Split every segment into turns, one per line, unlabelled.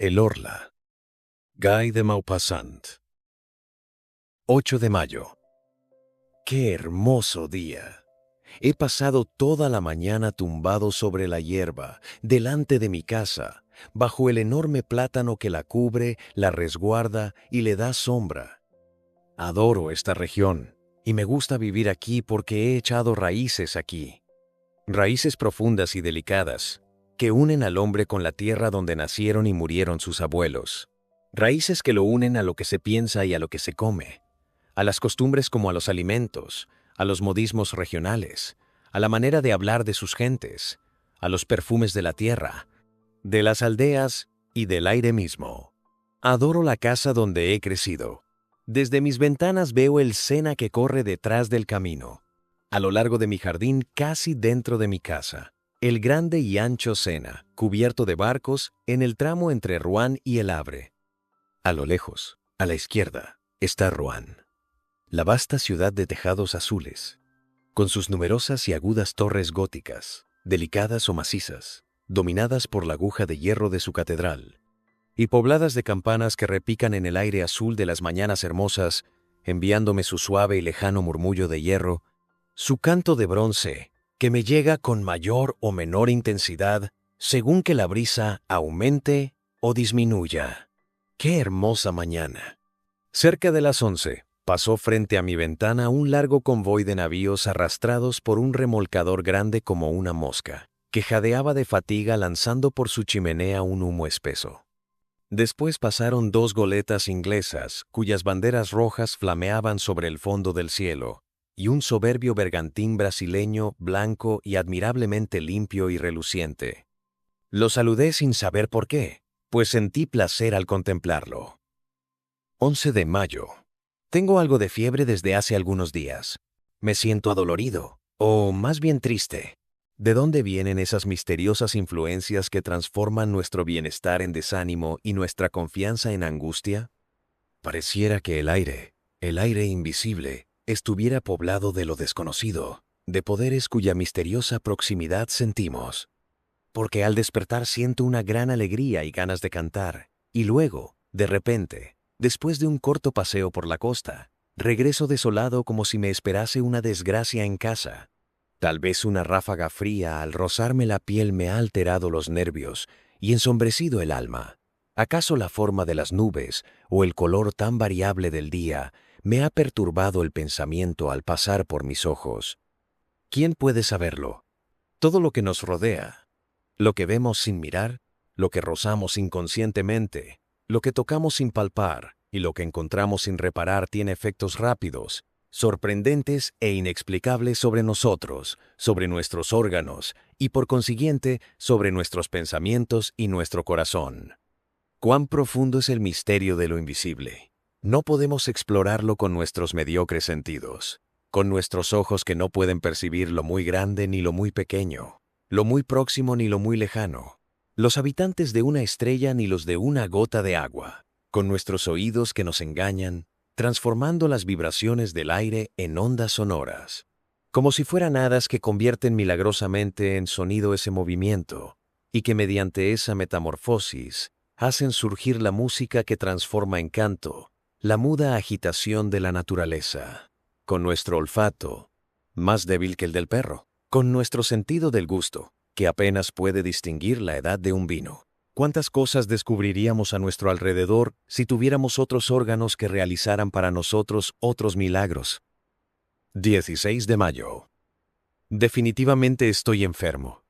El Orla. Guy de Maupassant. 8 de mayo. ¡Qué hermoso día! He pasado toda la mañana tumbado sobre la hierba, delante de mi casa, bajo el enorme plátano que la cubre, la resguarda y le da sombra. Adoro esta región, y me gusta vivir aquí porque he echado raíces aquí. Raíces profundas y delicadas, que unen al hombre con la tierra donde nacieron y murieron sus abuelos. Raíces que lo unen a lo que se piensa y a lo que se come, a las costumbres como a los alimentos, a los modismos regionales, a la manera de hablar de sus gentes, a los perfumes de la tierra, de las aldeas y del aire mismo. Adoro la casa donde he crecido. Desde mis ventanas veo el Sena que corre detrás del camino. A lo largo de mi jardín, casi dentro de mi casa, el grande y ancho Sena, cubierto de barcos, en el tramo entre Rouen y El Havre. A lo lejos, a la izquierda, está Rouen, la vasta ciudad de tejados azules, con sus numerosas y agudas torres góticas, delicadas o macizas, dominadas por la aguja de hierro de su catedral, y pobladas de campanas que repican en el aire azul de las mañanas hermosas, enviándome su suave y lejano murmullo de hierro, su canto de bronce, que me llega con mayor o menor intensidad según que la brisa aumente o disminuya. ¡Qué hermosa mañana! Cerca de las 11, pasó frente a mi ventana un largo convoy de navíos arrastrados por un remolcador grande como una mosca, que jadeaba de fatiga lanzando por su chimenea un humo espeso. Después pasaron 2 goletas inglesas, cuyas banderas rojas flameaban sobre el fondo del cielo, y un soberbio bergantín brasileño, blanco y admirablemente limpio y reluciente. Lo saludé sin saber por qué, pues sentí placer al contemplarlo. 11 de mayo. Tengo algo de fiebre desde hace algunos días. Me siento adolorido, o más bien triste. ¿De dónde vienen esas misteriosas influencias que transforman nuestro bienestar en desánimo y nuestra confianza en angustia? Pareciera que el aire invisible, estuviera poblado de lo desconocido, de poderes cuya misteriosa proximidad sentimos. Porque al despertar siento una gran alegría y ganas de cantar, y luego, de repente, después de un corto paseo por la costa, regreso desolado como si me esperase una desgracia en casa. Tal vez una ráfaga fría al rozarme la piel me ha alterado los nervios y ensombrecido el alma. ¿Acaso la forma de las nubes o el color tan variable del día me ha perturbado el pensamiento al pasar por mis ojos? ¿Quién puede saberlo? Todo lo que nos rodea, lo que vemos sin mirar, lo que rozamos inconscientemente, lo que tocamos sin palpar y lo que encontramos sin reparar tiene efectos rápidos, sorprendentes e inexplicables sobre nosotros, sobre nuestros órganos y por consiguiente sobre nuestros pensamientos y nuestro corazón. Cuán profundo es el misterio de lo invisible. No podemos explorarlo con nuestros mediocres sentidos, con nuestros ojos que no pueden percibir lo muy grande ni lo muy pequeño, lo muy próximo ni lo muy lejano, los habitantes de una estrella ni los de una gota de agua, con nuestros oídos que nos engañan, transformando las vibraciones del aire en ondas sonoras, como si fueran hadas que convierten milagrosamente en sonido ese movimiento, y que mediante esa metamorfosis hacen surgir la música que transforma en canto la muda agitación de la naturaleza, con nuestro olfato, más débil que el del perro, con nuestro sentido del gusto, que apenas puede distinguir la edad de un vino. ¿Cuántas cosas descubriríamos a nuestro alrededor si tuviéramos otros órganos que realizaran para nosotros otros milagros? 16 de mayo. Definitivamente estoy enfermo.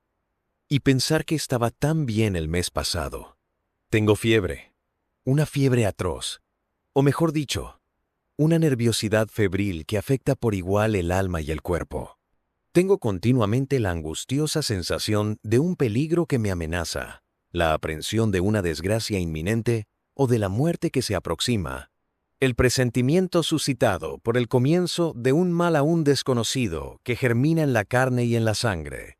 Y pensar que estaba tan bien el mes pasado. Tengo fiebre, una fiebre atroz, o mejor dicho, una nerviosidad febril que afecta por igual el alma y el cuerpo. Tengo continuamente la angustiosa sensación de un peligro que me amenaza, la aprensión de una desgracia inminente o de la muerte que se aproxima, el presentimiento suscitado por el comienzo de un mal aún desconocido que germina en la carne y en la sangre.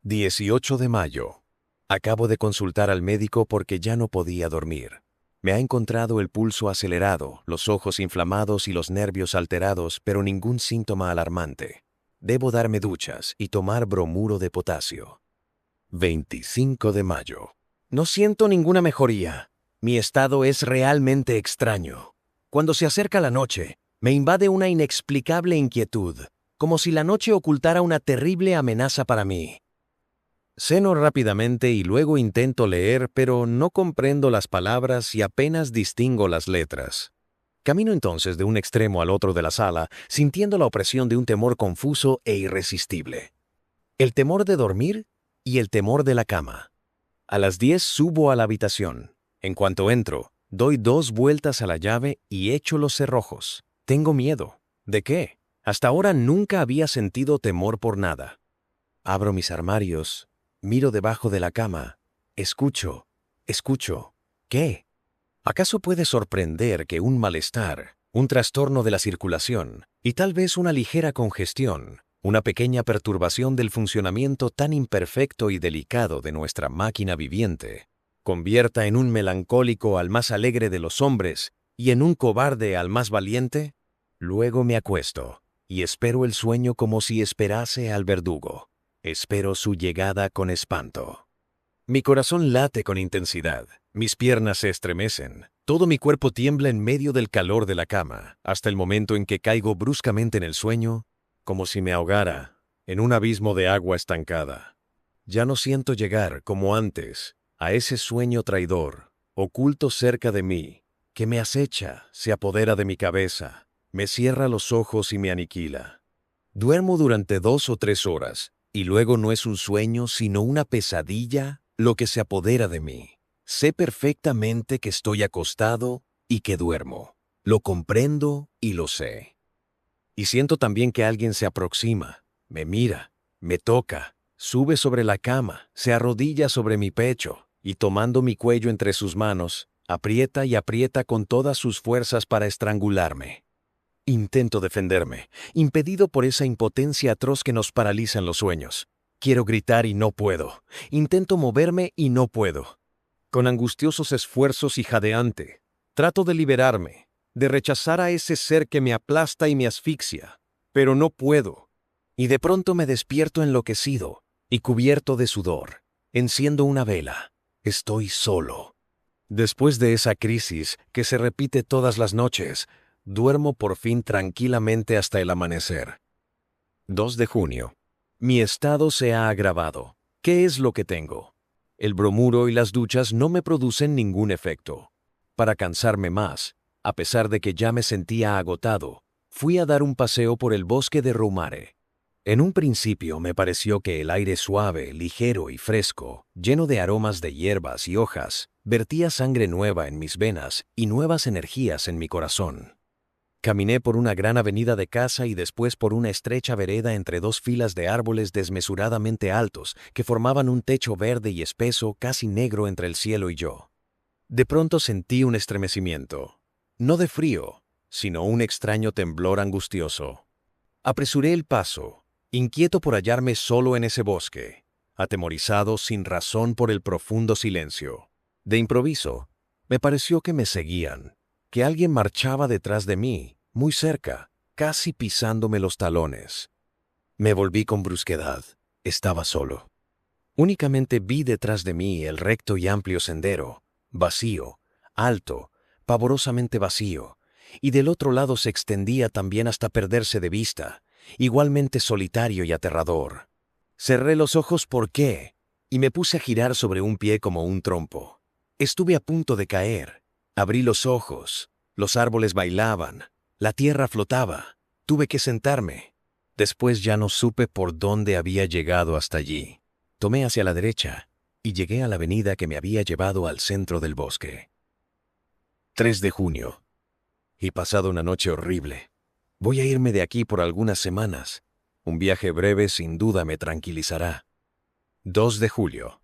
18 de mayo. Acabo de consultar al médico porque ya no podía dormir. Me ha encontrado el pulso acelerado, los ojos inflamados y los nervios alterados, pero ningún síntoma alarmante. Debo darme duchas y tomar bromuro de potasio. 25 de mayo. No siento ninguna mejoría. Mi estado es realmente extraño. Cuando se acerca la noche, me invade una inexplicable inquietud, como si la noche ocultara una terrible amenaza para mí. Ceno rápidamente y luego intento leer, pero no comprendo las palabras y apenas distingo las letras. Camino entonces de un extremo al otro de la sala, sintiendo la opresión de un temor confuso e irresistible. El temor de dormir y el temor de la cama. A las 10 subo a la habitación. En cuanto entro, doy 2 vueltas a la llave y echo los cerrojos. Tengo miedo. ¿De qué? Hasta ahora nunca había sentido temor por nada. Abro mis armarios, miro debajo de la cama, escucho. ¿Qué? ¿Acaso puede sorprender que un malestar, un trastorno de la circulación y tal vez una ligera congestión, una pequeña perturbación del funcionamiento tan imperfecto y delicado de nuestra máquina viviente, convierta en un melancólico al más alegre de los hombres y en un cobarde al más valiente? Luego me acuesto y espero el sueño como si esperase al verdugo. Espero su llegada con espanto. Mi corazón late con intensidad, mis piernas se estremecen, todo mi cuerpo tiembla en medio del calor de la cama, hasta el momento en que caigo bruscamente en el sueño, como si me ahogara en un abismo de agua estancada. Ya no siento llegar, como antes, a ese sueño traidor, oculto cerca de mí, que me acecha, se apodera de mi cabeza, me cierra los ojos y me aniquila. Duermo durante 2 o 3 horas, y luego no es un sueño sino una pesadilla lo que se apodera de mí. Sé perfectamente que estoy acostado y que duermo. Lo comprendo y lo sé. Y siento también que alguien se aproxima, me mira, me toca, sube sobre la cama, se arrodilla sobre mi pecho y tomando mi cuello entre sus manos, aprieta y aprieta con todas sus fuerzas para estrangularme. Intento defenderme, impedido por esa impotencia atroz que nos paraliza en los sueños. Quiero gritar y no puedo. Intento moverme y no puedo. Con angustiosos esfuerzos y jadeante, trato de liberarme, de rechazar a ese ser que me aplasta y me asfixia, pero no puedo. Y de pronto me despierto enloquecido y cubierto de sudor. Enciendo una vela. Estoy solo. Después de esa crisis que se repite todas las noches, duermo por fin tranquilamente hasta el amanecer. 2 de junio. Mi estado se ha agravado. ¿Qué es lo que tengo? El bromuro y las duchas no me producen ningún efecto. Para cansarme más, a pesar de que ya me sentía agotado, fui a dar un paseo por el bosque de Roumare. En un principio me pareció que el aire suave, ligero y fresco, lleno de aromas de hierbas y hojas, vertía sangre nueva en mis venas y nuevas energías en mi corazón. Caminé por una gran avenida de caza y después por una estrecha vereda entre 2 filas de árboles desmesuradamente altos que formaban un techo verde y espeso casi negro entre el cielo y yo. De pronto sentí un estremecimiento, no de frío, sino un extraño temblor angustioso. Apresuré el paso, inquieto por hallarme solo en ese bosque, atemorizado sin razón por el profundo silencio. De improviso, me pareció que me seguían, que alguien marchaba detrás de mí, muy cerca, casi pisándome los talones. Me volví con brusquedad. Estaba solo. Únicamente vi detrás de mí el recto y amplio sendero, vacío, alto, pavorosamente vacío, y del otro lado se extendía también hasta perderse de vista, igualmente solitario y aterrador. Cerré los ojos ¿por qué? Y me puse a girar sobre un pie como un trompo. Estuve a punto de caer. Abrí los ojos. Los árboles bailaban. La tierra flotaba. Tuve que sentarme. Después ya no supe por dónde había llegado hasta allí. Tomé hacia la derecha y llegué a la avenida que me había llevado al centro del bosque. 3 de junio. He pasado una noche horrible. Voy a irme de aquí por algunas semanas. Un viaje breve sin duda me tranquilizará. 2 de julio.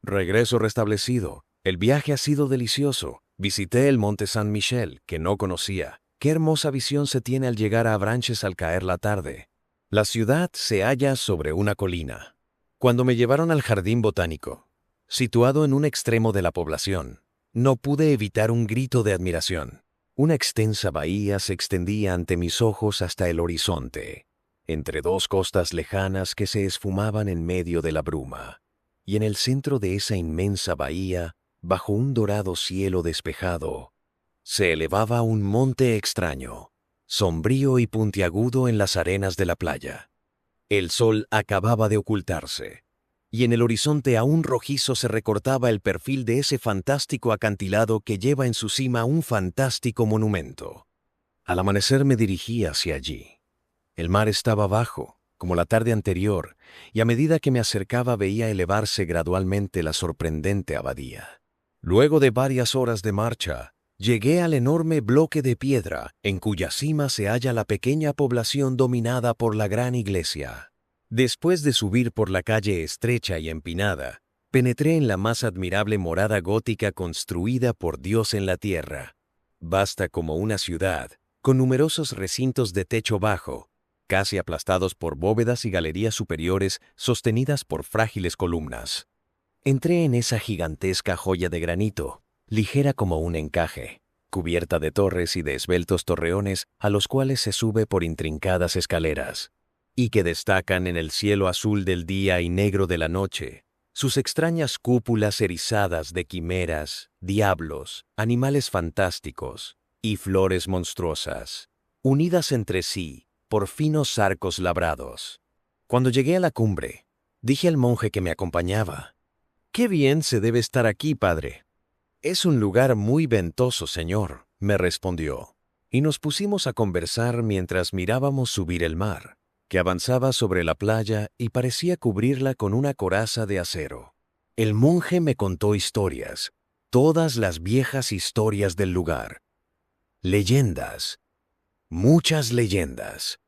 Regreso restablecido. El viaje ha sido delicioso. Visité el Monte Saint-Michel, que no conocía. Qué hermosa visión se tiene al llegar a Avranches al caer la tarde. La ciudad se halla sobre una colina. Cuando me llevaron al jardín botánico, situado en un extremo de la población, no pude evitar un grito de admiración. Una extensa bahía se extendía ante mis ojos hasta el horizonte, entre 2 costas lejanas que se esfumaban en medio de la bruma. y en el centro de esa inmensa bahía, bajo un dorado cielo despejado, se elevaba un monte extraño, sombrío y puntiagudo en las arenas de la playa. El sol acababa de ocultarse, y en el horizonte aún rojizo se recortaba el perfil de ese fantástico acantilado que lleva en su cima un fantástico monumento. Al amanecer me dirigí hacia allí. El mar estaba bajo, como la tarde anterior, y a medida que me acercaba veía elevarse gradualmente la sorprendente abadía. Luego de varias horas de marcha, llegué al enorme bloque de piedra en cuya cima se halla la pequeña población dominada por la gran iglesia. Después de subir por la calle estrecha y empinada, penetré en la más admirable morada gótica construida por Dios en la tierra. Vasta como una ciudad, con numerosos recintos de techo bajo, casi aplastados por bóvedas y galerías superiores sostenidas por frágiles columnas. Entré en esa gigantesca joya de granito, ligera como un encaje, cubierta de torres y de esbeltos torreones a los cuales se sube por intrincadas escaleras, y que destacan en el cielo azul del día y negro de la noche, sus extrañas cúpulas erizadas de quimeras, diablos, animales fantásticos y flores monstruosas, unidas entre sí por finos arcos labrados. Cuando llegué a la cumbre, dije al monje que me acompañaba: «Qué bien se debe estar aquí, padre». «Es un lugar muy ventoso, señor», me respondió, y nos pusimos a conversar mientras mirábamos subir el mar, que avanzaba sobre la playa y parecía cubrirla con una coraza de acero. El monje me contó historias, todas las viejas historias del lugar. Leyendas, muchas leyendas.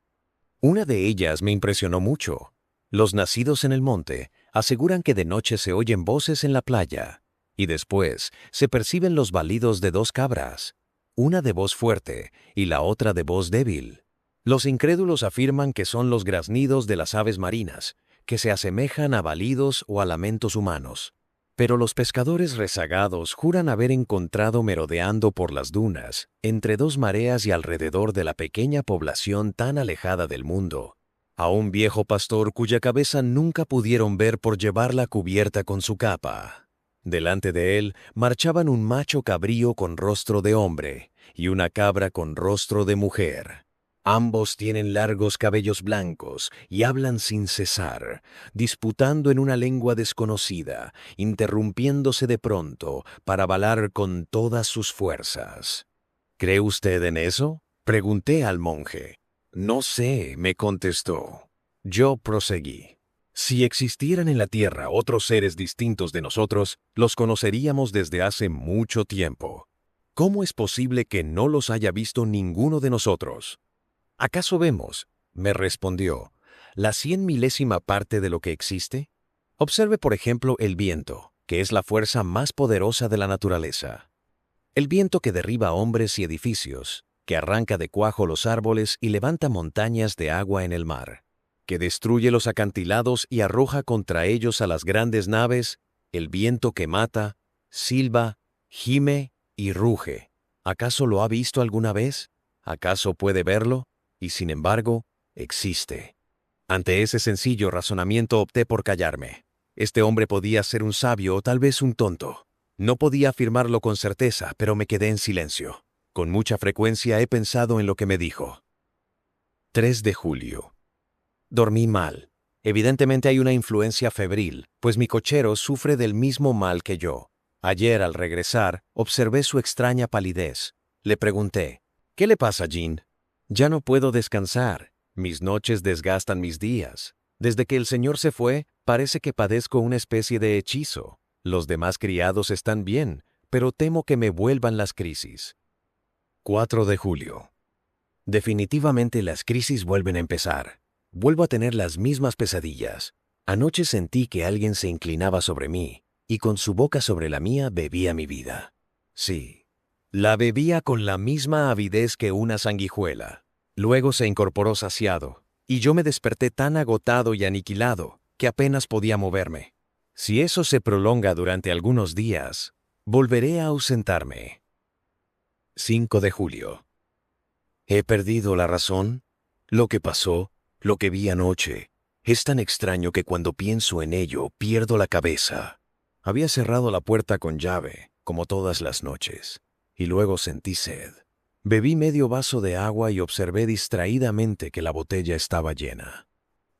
Una de ellas me impresionó mucho. Los nacidos en el monte aseguran que de noche se oyen voces en la playa, y después se perciben los balidos de dos cabras, una de voz fuerte y la otra de voz débil. Los incrédulos afirman que son los graznidos de las aves marinas, que se asemejan a balidos o a lamentos humanos. Pero los pescadores rezagados juran haber encontrado merodeando por las dunas, entre dos mareas y alrededor de la pequeña población tan alejada del mundo, a un viejo pastor cuya cabeza nunca pudieron ver por llevarla cubierta con su capa. Delante de él marchaban un macho cabrío con rostro de hombre y una cabra con rostro de mujer. Ambos tienen largos cabellos blancos y hablan sin cesar, disputando en una lengua desconocida, interrumpiéndose de pronto para balar con todas sus fuerzas. ¿Cree usted en eso?, pregunté al monje. No sé, me contestó. Yo proseguí. Si existieran en la tierra otros seres distintos de nosotros, los conoceríamos desde hace mucho tiempo. ¿Cómo es posible que no los haya visto ninguno de nosotros? ¿Acaso vemos, me respondió, la 100.000ª parte de lo que existe? Observe, por ejemplo, el viento, que es la fuerza más poderosa de la naturaleza. El viento que derriba hombres y edificios, que arranca de cuajo los árboles y levanta montañas de agua en el mar, que destruye los acantilados y arroja contra ellos a las grandes naves, el viento que mata, silba, gime y ruge. ¿Acaso lo ha visto alguna vez? ¿Acaso puede verlo? Y sin embargo, existe. Ante ese sencillo razonamiento opté por callarme. Este hombre podía ser un sabio o tal vez un tonto. No podía afirmarlo con certeza, pero me quedé en silencio. Con mucha frecuencia he pensado en lo que me dijo. 3 de julio. Dormí mal. Evidentemente hay una influencia febril, pues mi cochero sufre del mismo mal que yo. Ayer, al regresar, observé su extraña palidez. Le pregunté: «¿Qué le pasa, Jean?» «Ya no puedo descansar. Mis noches desgastan mis días. Desde que el señor se fue, parece que padezco una especie de hechizo. Los demás criados están bien, pero temo que me vuelvan las crisis». 4 de julio. Definitivamente las crisis vuelven a empezar. Vuelvo a tener las mismas pesadillas. Anoche sentí que alguien se inclinaba sobre mí y con su boca sobre la mía bebía mi vida. Sí, la bebía con la misma avidez que una sanguijuela. Luego se incorporó saciado, y yo me desperté tan agotado y aniquilado que apenas podía moverme. Si eso se prolonga durante algunos días, volveré a ausentarme. 5 de julio. ¿He perdido la razón? Lo que pasó, lo que vi anoche, Es tan extraño que cuando pienso en ello pierdo la cabeza. Había cerrado la puerta con llave, como todas las noches, y luego sentí sed. Bebí medio vaso de agua y observé distraídamente que la botella estaba llena.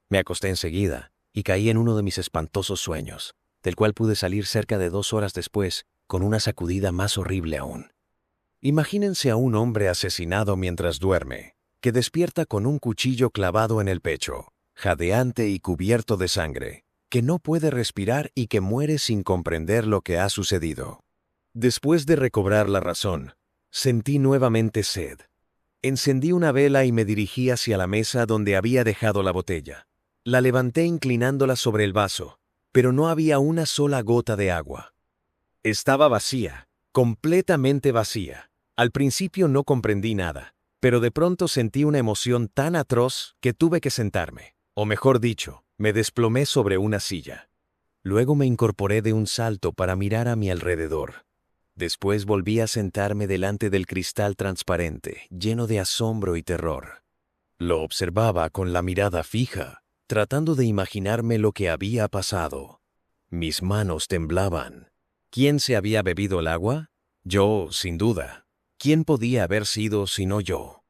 Me acosté enseguida y caí en uno de mis espantosos sueños, del cual pude salir cerca de 2 horas después con una sacudida más horrible aún. Imagínense a un hombre asesinado mientras duerme, que despierta con un cuchillo clavado en el pecho, jadeante y cubierto de sangre, que no puede respirar y que muere sin comprender lo que ha sucedido. Después de recobrar la razón, sentí nuevamente sed. Encendí una vela y me dirigí hacia la mesa donde había dejado la botella. La levanté inclinándola sobre el vaso, pero no había una sola gota de agua. Estaba vacía, completamente vacía. Al principio no comprendí nada, pero de pronto sentí una emoción tan atroz que tuve que sentarme, o mejor dicho, me desplomé sobre una silla. Luego me incorporé de un salto para mirar a mi alrededor. Después volví a sentarme delante del cristal transparente, lleno de asombro y terror. Lo observaba con la mirada fija, tratando de imaginarme lo que había pasado. Mis manos temblaban. ¿Quién se había bebido el agua? Yo, sin duda. ¿Quién podía haber sido sino yo?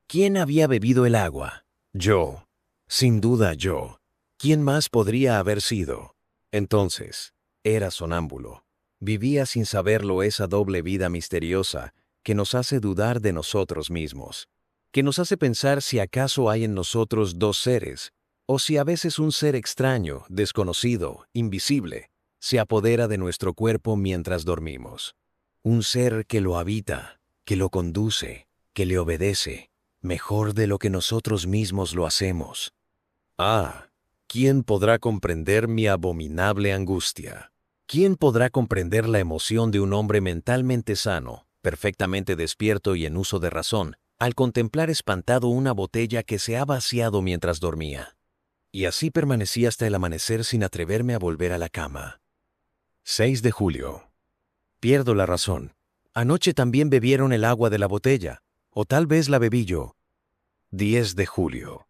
¿Quién había bebido el agua? Yo. Sin duda yo. ¿Quién más podría haber sido? Entonces, era sonámbulo. Vivía sin saberlo esa doble vida misteriosa que nos hace dudar de nosotros mismos, que nos hace pensar si acaso hay en nosotros 2 seres, o si a veces un ser extraño, desconocido, invisible, se apodera de nuestro cuerpo mientras dormimos. Un ser que lo habita, que lo conduce, que le obedece, mejor de lo que nosotros mismos lo hacemos. Ah, ¿quién podrá comprender mi abominable angustia? ¿Quién podrá comprender la emoción de un hombre mentalmente sano, perfectamente despierto y en uso de razón, al contemplar espantado una botella que se ha vaciado mientras dormía? Y así permanecí hasta el amanecer sin atreverme a volver a la cama. 6 de julio. Pierdo la razón. Anoche también bebieron el agua de la botella, o tal vez la bebí yo. 10 de julio.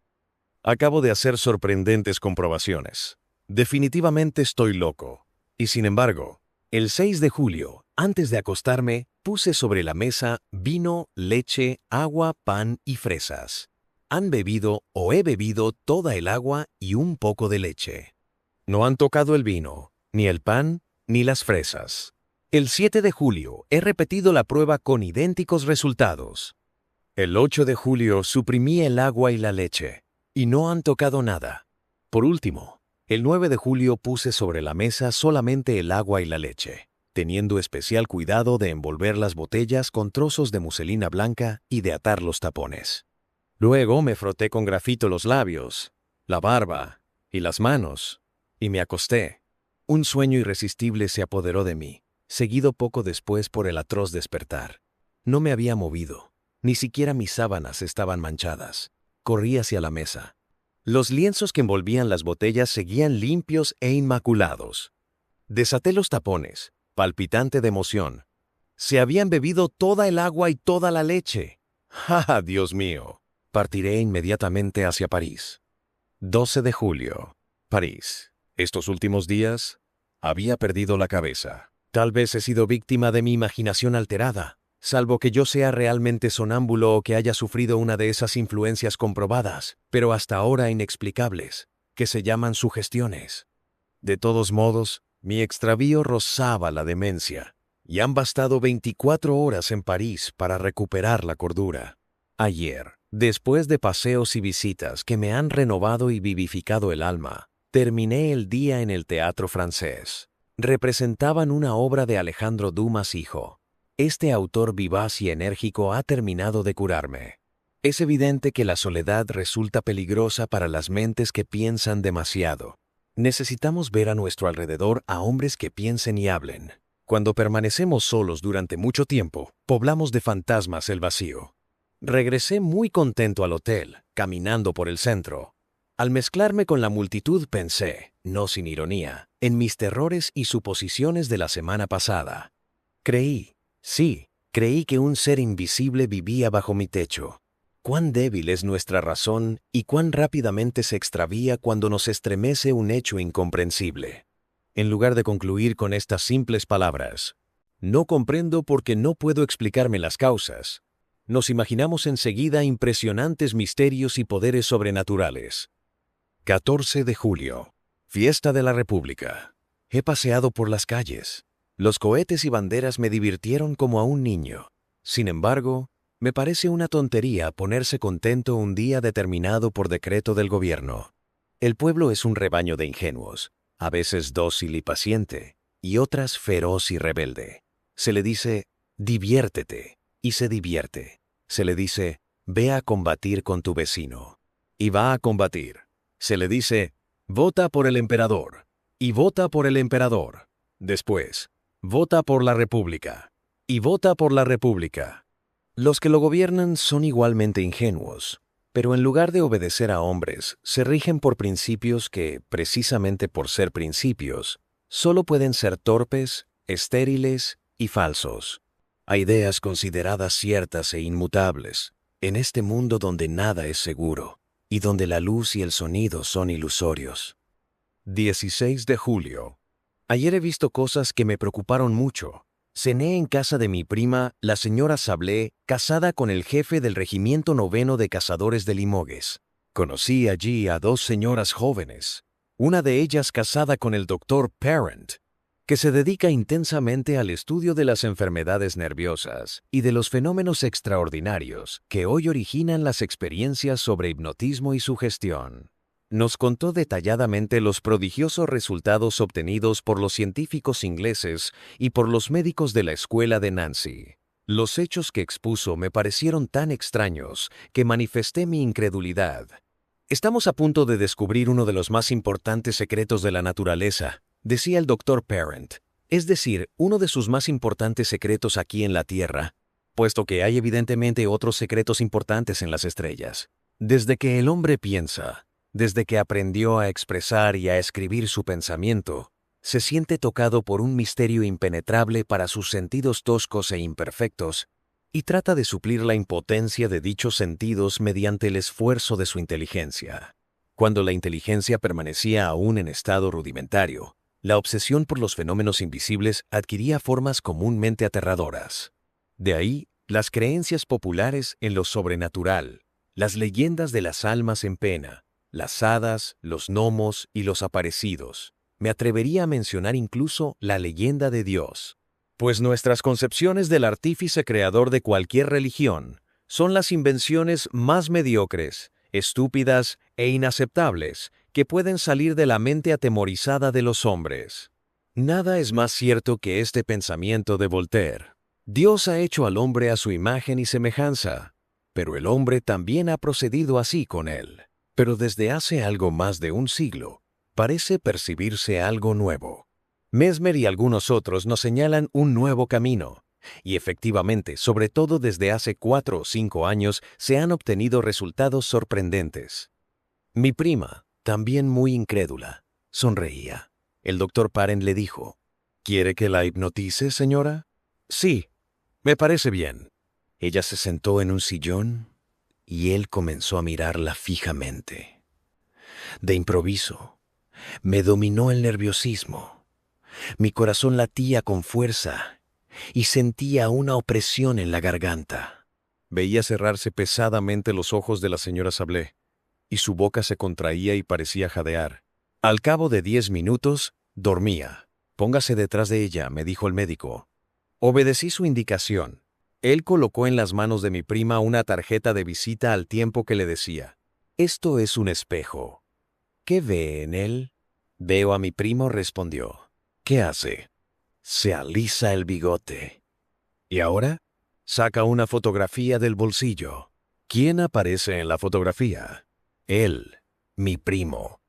Acabo de hacer sorprendentes comprobaciones. Definitivamente estoy loco. Y sin embargo, el 6 de julio, antes de acostarme, puse sobre la mesa vino, leche, agua, pan y fresas. Han bebido o he bebido toda el agua y un poco de leche. No han tocado el vino, ni el pan, ni las fresas. El 7 de julio he repetido la prueba con idénticos resultados. El 8 de julio suprimí el agua y la leche, y no han tocado nada. Por último, el 9 de julio puse sobre la mesa solamente el agua y la leche, teniendo especial cuidado de envolver las botellas con trozos de muselina blanca y de atar los tapones. Luego me froté con grafito los labios, la barba y las manos, y me acosté. Un sueño irresistible se apoderó de mí, seguido poco después por el atroz despertar. No me había movido, ni siquiera mis sábanas estaban manchadas. Corrí hacia la mesa. Los lienzos que envolvían las botellas seguían limpios e inmaculados. Desaté los tapones, palpitante de emoción. Se habían bebido toda el agua y toda la leche. ¡Ja, Dios mío! Partiré inmediatamente hacia París. 12 de julio. París. Estos últimos días había perdido la cabeza. Tal vez he sido víctima de mi imaginación alterada, salvo que yo sea realmente sonámbulo o que haya sufrido una de esas influencias comprobadas, pero hasta ahora inexplicables, que se llaman sugestiones. De todos modos, mi extravío rozaba la demencia, y han bastado 24 horas en París para recuperar la cordura. Ayer, después de paseos y visitas que me han renovado y vivificado el alma, terminé el día en el Teatro Francés. Representaban una obra de Alejandro Dumas hijo. Este autor vivaz y enérgico ha terminado de curarme. Es evidente que la soledad resulta peligrosa para las mentes que piensan demasiado. Necesitamos ver a nuestro alrededor a hombres que piensen y hablen. Cuando permanecemos solos durante mucho tiempo, poblamos de fantasmas el vacío. Regresé muy contento al hotel, caminando por el centro. Al mezclarme con la multitud pensé, no sin ironía, en mis terrores y suposiciones de la semana pasada. Creí que un ser invisible vivía bajo mi techo. Cuán débil es nuestra razón y cuán rápidamente se extravía cuando nos estremece un hecho incomprensible. En lugar de concluir con estas simples palabras, no comprendo porque no puedo explicarme las causas, nos imaginamos enseguida impresionantes misterios y poderes sobrenaturales. 14 de julio. Fiesta de la República. He paseado por las calles. Los cohetes y banderas me divirtieron como a un niño. Sin embargo, me parece una tontería ponerse contento un día determinado por decreto del gobierno. El pueblo es un rebaño de ingenuos, a veces dócil y paciente, y otras feroz y rebelde. Se le dice, diviértete, y se divierte. Se le dice, ve a combatir con tu vecino, y va a combatir. Se le dice, vota por el emperador, y vota por el emperador. Después, vota por la república, y vota por la república. Los que lo gobiernan son igualmente ingenuos, pero en lugar de obedecer a hombres, se rigen por principios que, precisamente por ser principios, solo pueden ser torpes, estériles y falsos. Hay ideas consideradas ciertas e inmutables, en este mundo donde nada es seguro, y donde la luz y el sonido son ilusorios. 16 de julio. Ayer he visto cosas que me preocuparon mucho. Cené en casa de mi prima, la señora Sablé, casada con el jefe del Regimiento Noveno de Cazadores de Limoges. Conocí allí a dos señoras jóvenes, una de ellas casada con el doctor Parent, que se dedica intensamente al estudio de las enfermedades nerviosas y de los fenómenos extraordinarios que hoy originan las experiencias sobre hipnotismo y sugestión. Nos contó detalladamente los prodigiosos resultados obtenidos por los científicos ingleses y por los médicos de la escuela de Nancy. Los hechos que expuso me parecieron tan extraños que manifesté mi incredulidad. Estamos a punto de descubrir uno de los más importantes secretos de la naturaleza, decía el doctor Parent, es decir, uno de sus más importantes secretos aquí en la Tierra, puesto que hay evidentemente otros secretos importantes en las estrellas. Desde que el hombre piensa, desde que aprendió a expresar y a escribir su pensamiento, se siente tocado por un misterio impenetrable para sus sentidos toscos e imperfectos, y trata de suplir la impotencia de dichos sentidos mediante el esfuerzo de su inteligencia. Cuando la inteligencia permanecía aún en estado rudimentario, la obsesión por los fenómenos invisibles adquiría formas comúnmente aterradoras. De ahí, las creencias populares en lo sobrenatural, las leyendas de las almas en pena, las hadas, los gnomos y los aparecidos. Me atrevería a mencionar incluso la leyenda de Dios. Pues nuestras concepciones del artífice creador de cualquier religión son las invenciones más mediocres, estúpidas e inaceptables que pueden salir de la mente atemorizada de los hombres. Nada es más cierto que este pensamiento de Voltaire. Dios ha hecho al hombre a su imagen y semejanza, pero el hombre también ha procedido así con él. Pero desde hace algo más de un siglo, parece percibirse algo nuevo. Mesmer y algunos otros nos señalan un nuevo camino, y efectivamente, sobre todo desde hace 4 o 5 años, se han obtenido resultados sorprendentes. Mi prima, también muy incrédula, sonreía. El doctor Parent le dijo, ¿quiere que la hipnotice, señora? Sí, me parece bien. Ella se sentó en un sillón y él comenzó a mirarla fijamente. De improviso, me dominó el nerviosismo. Mi corazón latía con fuerza y sentía una opresión en la garganta. Veía cerrarse pesadamente los ojos de la señora Sablé, y su boca se contraía y parecía jadear. Al cabo de 10 minutos, dormía. Póngase detrás de ella, me dijo el médico. Obedecí su indicación. Él colocó en las manos de mi prima una tarjeta de visita al tiempo que le decía, «Esto es un espejo. ¿Qué ve en él?» «Veo a mi primo», respondió. «¿Qué hace?» «Se alisa el bigote». «¿Y ahora?» Saca una fotografía del bolsillo. ¿Quién aparece en la fotografía? Él, mi primo.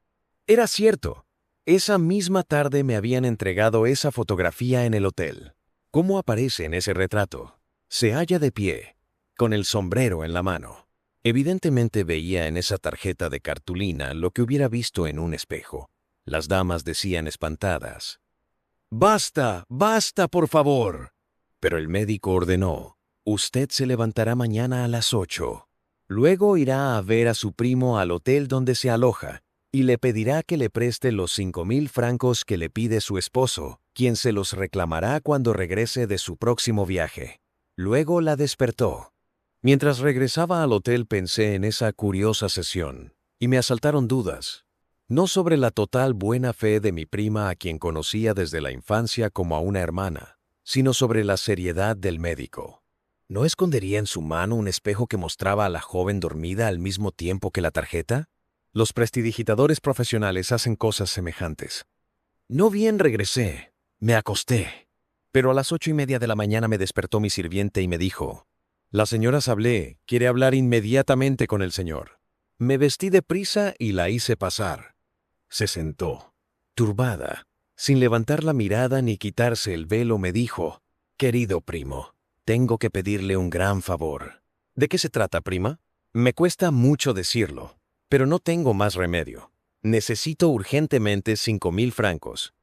Era cierto. Esa misma tarde me habían entregado esa fotografía en el hotel. ¿Cómo aparece en ese retrato? Se halla de pie, con el sombrero en la mano. Evidentemente veía en esa tarjeta de cartulina lo que hubiera visto en un espejo. Las damas decían espantadas, «¡Basta! ¡Basta, por favor!». Pero el médico ordenó, «Usted se levantará mañana a las 8». Luego irá a ver a su primo al hotel donde se aloja y le pedirá que le preste los 5,000 francos que le pide su esposo, quien se los reclamará cuando regrese de su próximo viaje. Luego la despertó. Mientras regresaba al hotel pensé en esa curiosa sesión, y me asaltaron dudas. No sobre la total buena fe de mi prima a quien conocía desde la infancia como a una hermana, sino sobre la seriedad del médico. ¿No escondería en su mano un espejo que mostraba a la joven dormida al mismo tiempo que la tarjeta? Los prestidigitadores profesionales hacen cosas semejantes. No bien regresé, me acosté, pero a las 8:30 de la mañana me despertó mi sirviente y me dijo: «La señora Sablé quiere hablar inmediatamente con el señor». Me vestí deprisa y la hice pasar. Se sentó, turbada, sin levantar la mirada ni quitarse el velo, me dijo: «Querido primo, tengo que pedirle un gran favor». «¿De qué se trata, prima?» «Me cuesta mucho decirlo, pero no tengo más remedio. Necesito urgentemente 5,000 francos».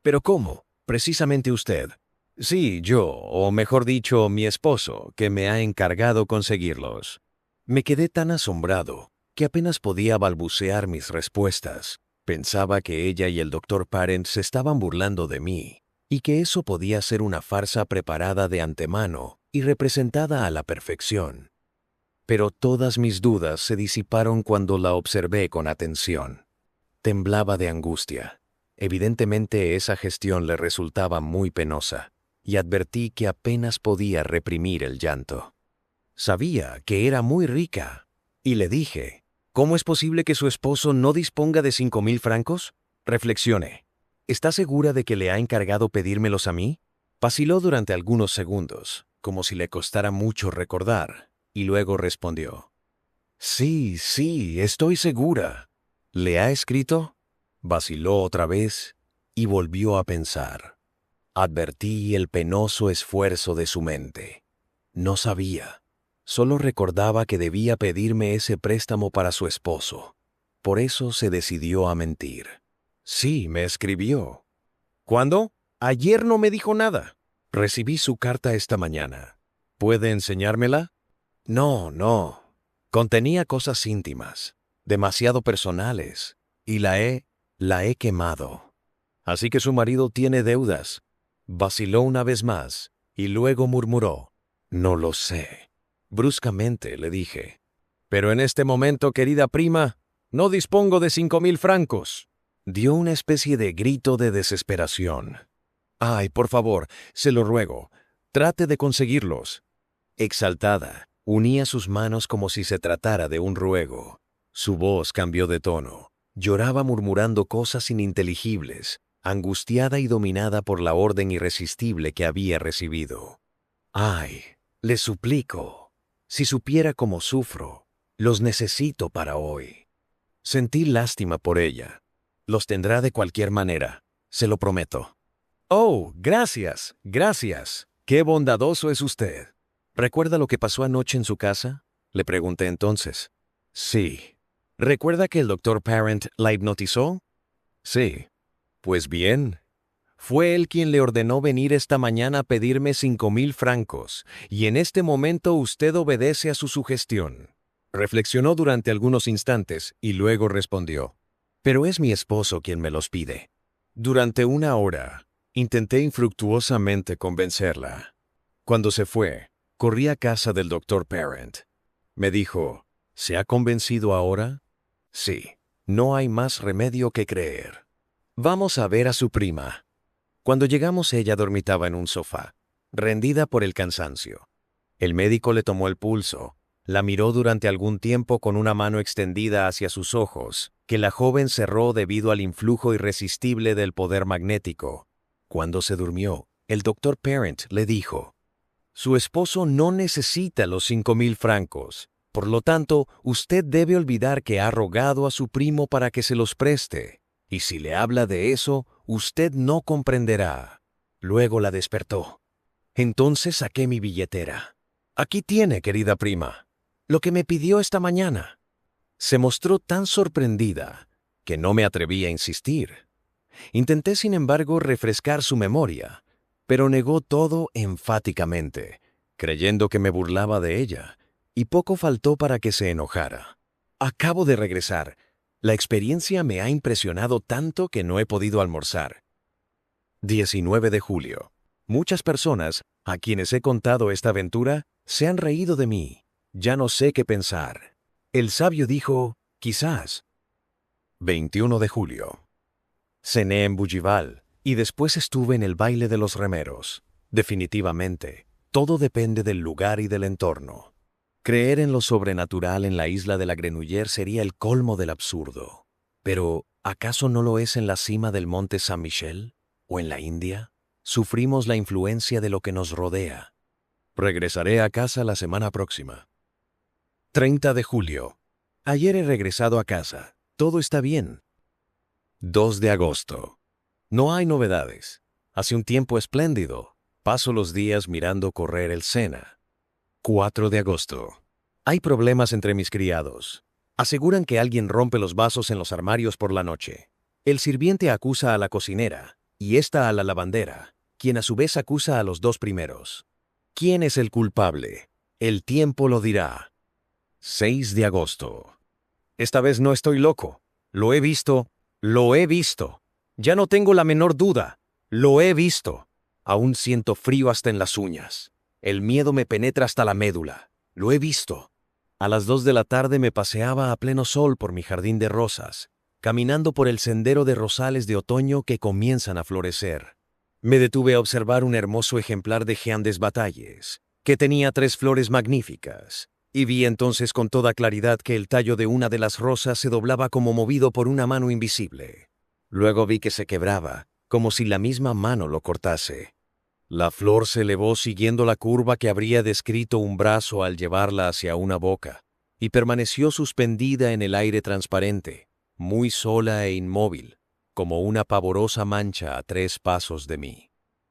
«¿Pero cómo? Precisamente usted». «Sí, yo, o mejor dicho, mi esposo, que me ha encargado conseguirlos». Me quedé tan asombrado que apenas podía balbucear mis respuestas. Pensaba que ella y el doctor Parent se estaban burlando de mí, y que eso podía ser una farsa preparada de antemano y representada a la perfección. Pero todas mis dudas se disiparon cuando la observé con atención. Temblaba de angustia. Evidentemente esa gestión le resultaba muy penosa, y advertí que apenas podía reprimir el llanto. Sabía que era muy rica, y le dije: «¿Cómo es posible que su esposo no disponga de 5,000 francos?» Reflexioné. ¿Está segura de que le ha encargado pedírmelos a mí? Vaciló durante algunos segundos, como si le costara mucho recordar, y luego respondió: «Sí, sí, estoy segura». «¿Le ha escrito?» Vaciló otra vez y volvió a pensar. Advertí el penoso esfuerzo de su mente. No sabía. Solo recordaba que debía pedirme ese préstamo para su esposo. Por eso se decidió a mentir. «Sí, me escribió». «¿Cuándo?» «Ayer no me dijo nada». «Recibí su carta esta mañana. ¿Puede enseñármela?» «No, no. Contenía cosas íntimas, demasiado personales, y la he quemado». «Así que su marido tiene deudas». Vaciló una vez más, y luego murmuró: «No lo sé». Bruscamente le dije: «Pero en este momento, querida prima, no dispongo de 5,000 francos». Dio una especie de grito de desesperación. «Ay, por favor, se lo ruego, trate de conseguirlos». Exaltada, unía sus manos como si se tratara de un ruego. Su voz cambió de tono. Lloraba murmurando cosas ininteligibles, angustiada y dominada por la orden irresistible que había recibido. «Ay, le suplico, si supiera cómo sufro, los necesito para hoy». Sentí lástima por ella. «Los tendrá de cualquier manera, se lo prometo». «Oh, gracias, gracias. Qué bondadoso es usted». «¿Recuerda lo que pasó anoche en su casa?», le pregunté entonces. «Sí». «¿Recuerda que el doctor Parent la hipnotizó?». «Sí». «Pues bien, fue él quien le ordenó venir esta mañana a pedirme 5,000 francos, y en este momento usted obedece a su sugestión». Reflexionó durante algunos instantes y luego respondió: «Pero es mi esposo quien me los pide». Durante una hora intenté infructuosamente convencerla. Cuando se fue, corrí a casa del doctor Parent. Me dijo: «¿Se ha convencido ahora?». «Sí, no hay más remedio que creer. Vamos a ver a su prima». Cuando llegamos, ella dormitaba en un sofá, rendida por el cansancio. El médico le tomó el pulso, la miró durante algún tiempo con una mano extendida hacia sus ojos, que la joven cerró debido al influjo irresistible del poder magnético. Cuando se durmió, el doctor Parent le dijo: «Su esposo no necesita los 5,000 francos. Por lo tanto, usted debe olvidar que ha rogado a su primo para que se los preste. Y si le habla de eso, usted no comprenderá». Luego la despertó. Entonces saqué mi billetera. «Aquí tiene, querida prima, lo que me pidió esta mañana». Se mostró tan sorprendida que no me atreví a insistir. Intenté, sin embargo, refrescar su memoria, pero negó todo enfáticamente, creyendo que me burlaba de ella, y poco faltó para que se enojara. Acabo de regresar. La experiencia me ha impresionado tanto que no he podido almorzar. 19 de julio. Muchas personas, a quienes he contado esta aventura, se han reído de mí. Ya no sé qué pensar. El sabio dijo, quizás. 21 de julio. Cené en Bougival y después estuve en el baile de los remeros. Definitivamente, todo depende del lugar y del entorno. Creer en lo sobrenatural en la isla de la Grenouillère sería el colmo del absurdo. Pero, ¿acaso no lo es en la cima del monte Saint-Michel? ¿O en la India? Sufrimos la influencia de lo que nos rodea. Regresaré a casa la semana próxima. 30 de julio. Ayer he regresado a casa. Todo está bien. 2 de agosto. No hay novedades. Hace un tiempo espléndido. Paso los días mirando correr el Sena. 4 de agosto. Hay problemas entre mis criados. Aseguran que alguien rompe los vasos en los armarios por la noche. El sirviente acusa a la cocinera, y ésta a la lavandera, quien a su vez acusa a los dos primeros. ¿Quién es el culpable? El tiempo lo dirá. 6 de agosto. Esta vez no estoy loco. Lo he visto. Lo he visto. Ya no tengo la menor duda. Lo he visto. Aún siento frío hasta en las uñas. El miedo me penetra hasta la médula. Lo he visto. A las 2 de la tarde me paseaba a pleno sol por mi jardín de rosas, caminando por el sendero de rosales de otoño que comienzan a florecer. Me detuve a observar un hermoso ejemplar de Jean des Batalles, que tenía 3 flores magníficas, y vi entonces con toda claridad que el tallo de una de las rosas se doblaba como movido por una mano invisible. Luego vi que se quebraba, como si la misma mano lo cortase. La flor se elevó siguiendo la curva que habría descrito un brazo al llevarla hacia una boca, y permaneció suspendida en el aire transparente, muy sola e inmóvil, como una pavorosa mancha a 3 pasos de mí.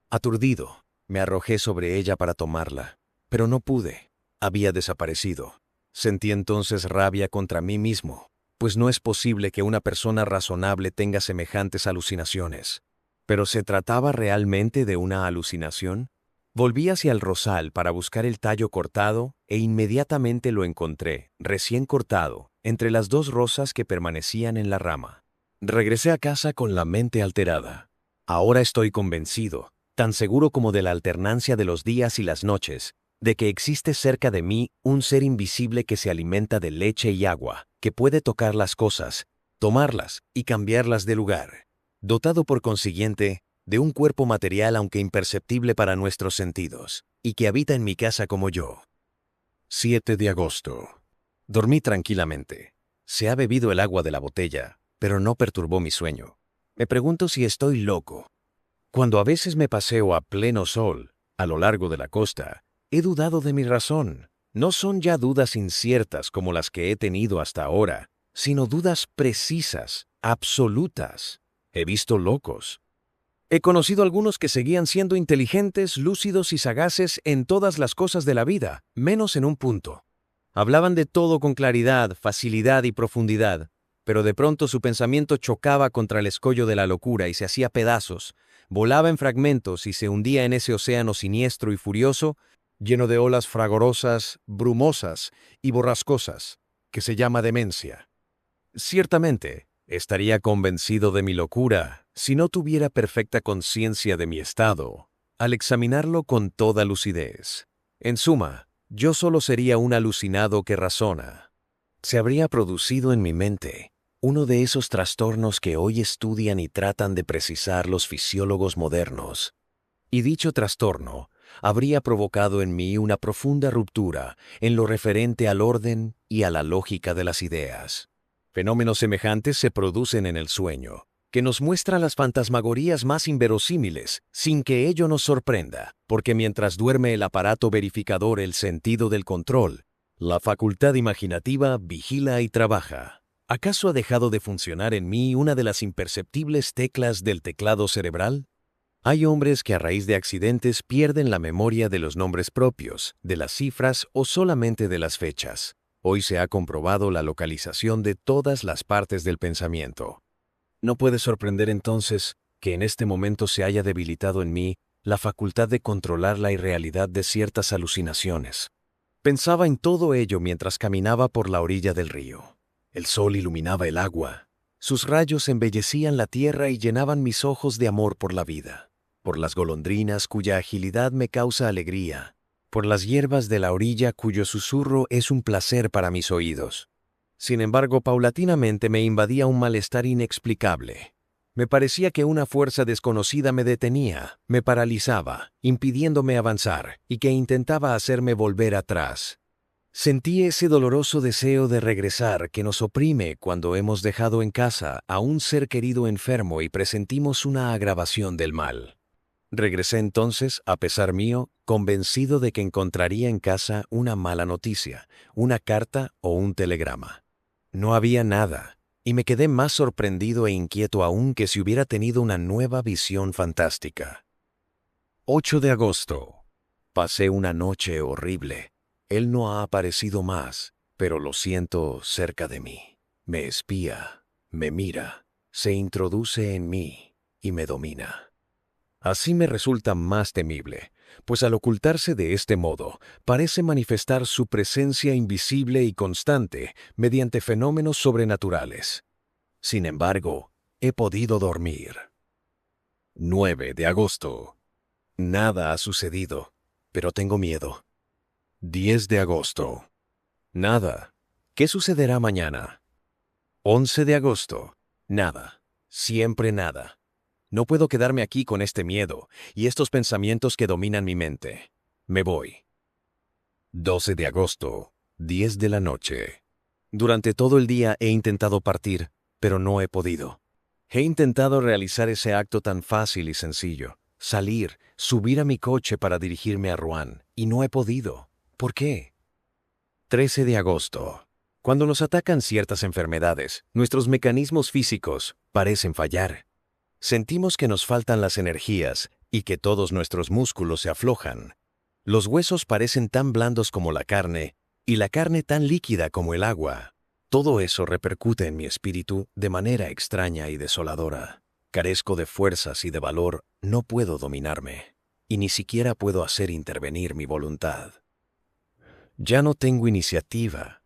Aturdido, me arrojé sobre ella para tomarla, pero no pude. Había desaparecido. Sentí entonces rabia contra mí mismo, pues no es posible que una persona razonable tenga semejantes alucinaciones. ¿Pero se trataba realmente de una alucinación? Volví hacia el rosal para buscar el tallo cortado e inmediatamente lo encontré, recién cortado, entre las 2 rosas que permanecían en la rama. Regresé a casa con la mente alterada. Ahora estoy convencido, tan seguro como de la alternancia de los días y las noches, de que existe cerca de mí un ser invisible que se alimenta de leche y agua, que puede tocar las cosas, tomarlas y cambiarlas de lugar. Dotado por consiguiente de un cuerpo material aunque imperceptible para nuestros sentidos, y que habita en mi casa como yo. 7 de agosto. Dormí tranquilamente. Se ha bebido el agua de la botella, pero no perturbó mi sueño. Me pregunto si estoy loco. Cuando a veces me paseo a pleno sol, a lo largo de la costa, he dudado de mi razón. No son ya dudas inciertas como las que he tenido hasta ahora, sino dudas precisas, absolutas. He visto locos. He conocido algunos que seguían siendo inteligentes, lúcidos y sagaces en todas las cosas de la vida, menos en un punto. Hablaban de todo con claridad, facilidad y profundidad, pero de pronto su pensamiento chocaba contra el escollo de la locura y se hacía pedazos, volaba en fragmentos y se hundía en ese océano siniestro y furioso, lleno de olas fragorosas, brumosas y borrascosas, que se llama demencia. Ciertamente, estaría convencido de mi locura si no tuviera perfecta conciencia de mi estado, al examinarlo con toda lucidez. En suma, yo solo sería un alucinado que razona. Se habría producido en mi mente uno de esos trastornos que hoy estudian y tratan de precisar los fisiólogos modernos. Y dicho trastorno habría provocado en mí una profunda ruptura en lo referente al orden y a la lógica de las ideas. Fenómenos semejantes se producen en el sueño, que nos muestra las fantasmagorías más inverosímiles, sin que ello nos sorprenda, porque mientras duerme el aparato verificador el sentido del control, la facultad imaginativa vigila y trabaja. ¿Acaso ha dejado de funcionar en mí una de las imperceptibles teclas del teclado cerebral? Hay hombres que a raíz de accidentes pierden la memoria de los nombres propios, de las cifras o solamente de las fechas. Hoy se ha comprobado la localización de todas las partes del pensamiento. No puede sorprender entonces que en este momento se haya debilitado en mí la facultad de controlar la irrealidad de ciertas alucinaciones. Pensaba en todo ello mientras caminaba por la orilla del río. El sol iluminaba el agua. Sus rayos embellecían la tierra y llenaban mis ojos de amor por la vida, por las golondrinas cuya agilidad me causa alegría, por las hierbas de la orilla cuyo susurro es un placer para mis oídos. Sin embargo, paulatinamente me invadía un malestar inexplicable. Me parecía que una fuerza desconocida me detenía, me paralizaba, impidiéndome avanzar, y que intentaba hacerme volver atrás. Sentí ese doloroso deseo de regresar que nos oprime cuando hemos dejado en casa a un ser querido enfermo y presentimos una agravación del mal. Regresé entonces, a pesar mío, convencido de que encontraría en casa una mala noticia, una carta o un telegrama. No había nada, y me quedé más sorprendido e inquieto aún que si hubiera tenido una nueva visión fantástica. 8 de agosto. Pasé una noche horrible. Él no ha aparecido más, pero lo siento cerca de mí. Me espía, me mira, se introduce en mí y me domina. Así me resulta más temible, pues al ocultarse de este modo, parece manifestar su presencia invisible y constante mediante fenómenos sobrenaturales. Sin embargo, he podido dormir. 9 de agosto. Nada ha sucedido, pero tengo miedo. 10 de agosto. Nada. ¿Qué sucederá mañana? 11 de agosto. Nada. Siempre nada. No puedo quedarme aquí con este miedo y estos pensamientos que dominan mi mente. Me voy. 12 de agosto, 10 de la noche. Durante todo el día he intentado partir, pero no he podido. He intentado realizar ese acto tan fácil y sencillo, salir, subir a mi coche para dirigirme a Rouen, y no he podido. ¿Por qué? 13 de agosto. Cuando nos atacan ciertas enfermedades, nuestros mecanismos físicos parecen fallar. Sentimos que nos faltan las energías y que todos nuestros músculos se aflojan. Los huesos parecen tan blandos como la carne y la carne tan líquida como el agua. Todo eso repercute en mi espíritu de manera extraña y desoladora. Carezco de fuerzas y de valor, no puedo dominarme, y ni siquiera puedo hacer intervenir mi voluntad. Ya no tengo iniciativa,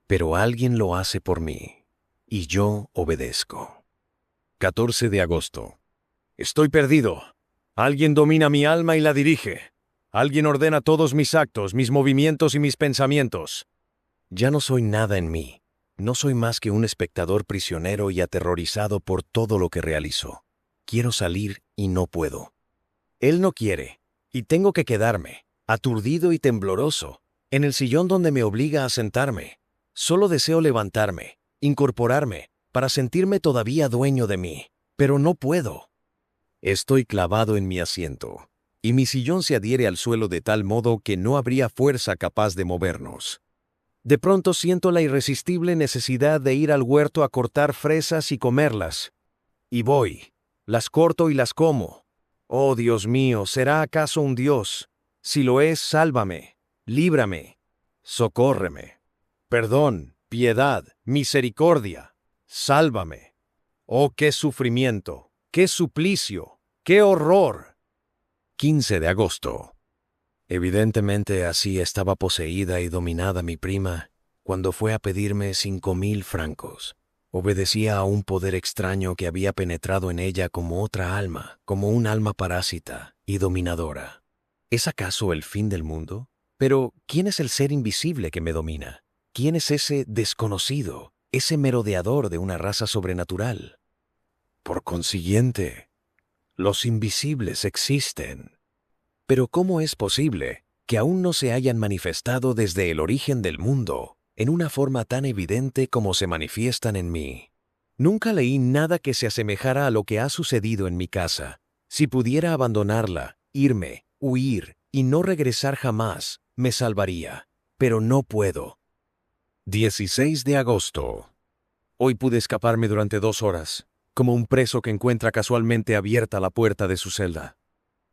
pero alguien lo hace por mí, y yo obedezco. 14 de agosto. Estoy perdido. Alguien domina mi alma y la dirige. Alguien ordena todos mis actos, mis movimientos y mis pensamientos. Ya no soy nada en mí. No soy más que un espectador prisionero y aterrorizado por todo lo que realizo. Quiero salir y no puedo. Él no quiere, y tengo que quedarme, aturdido y tembloroso, en el sillón donde me obliga a sentarme. Solo deseo levantarme, incorporarme, para sentirme todavía dueño de mí, pero no puedo. Estoy clavado en mi asiento, y mi sillón se adhiere al suelo de tal modo que no habría fuerza capaz de movernos. De pronto siento la irresistible necesidad de ir al huerto a cortar fresas y comerlas. Y voy, las corto y las como. Oh, Dios mío, ¿será acaso un Dios? Si lo es, sálvame, líbrame, socórreme. Perdón, piedad, misericordia. Sálvame. Oh, qué sufrimiento, qué suplicio, qué horror. 15 de agosto. Evidentemente así estaba poseída y dominada mi prima cuando fue a pedirme 5,000 francos. Obedecía a un poder extraño que había penetrado en ella como otra alma, como un alma parásita y dominadora. ¿Es acaso el fin del mundo? Pero, ¿quién es el ser invisible que me domina? ¿Quién es ese desconocido? Ese merodeador de una raza sobrenatural. Por consiguiente, los invisibles existen. Pero ¿cómo es posible que aún no se hayan manifestado desde el origen del mundo en una forma tan evidente como se manifiestan en mí? Nunca leí nada que se asemejara a lo que ha sucedido en mi casa. Si pudiera abandonarla, irme, huir y no regresar jamás, me salvaría. Pero no puedo. 16 de agosto. Hoy pude escaparme durante 2 horas, como un preso que encuentra casualmente abierta la puerta de su celda.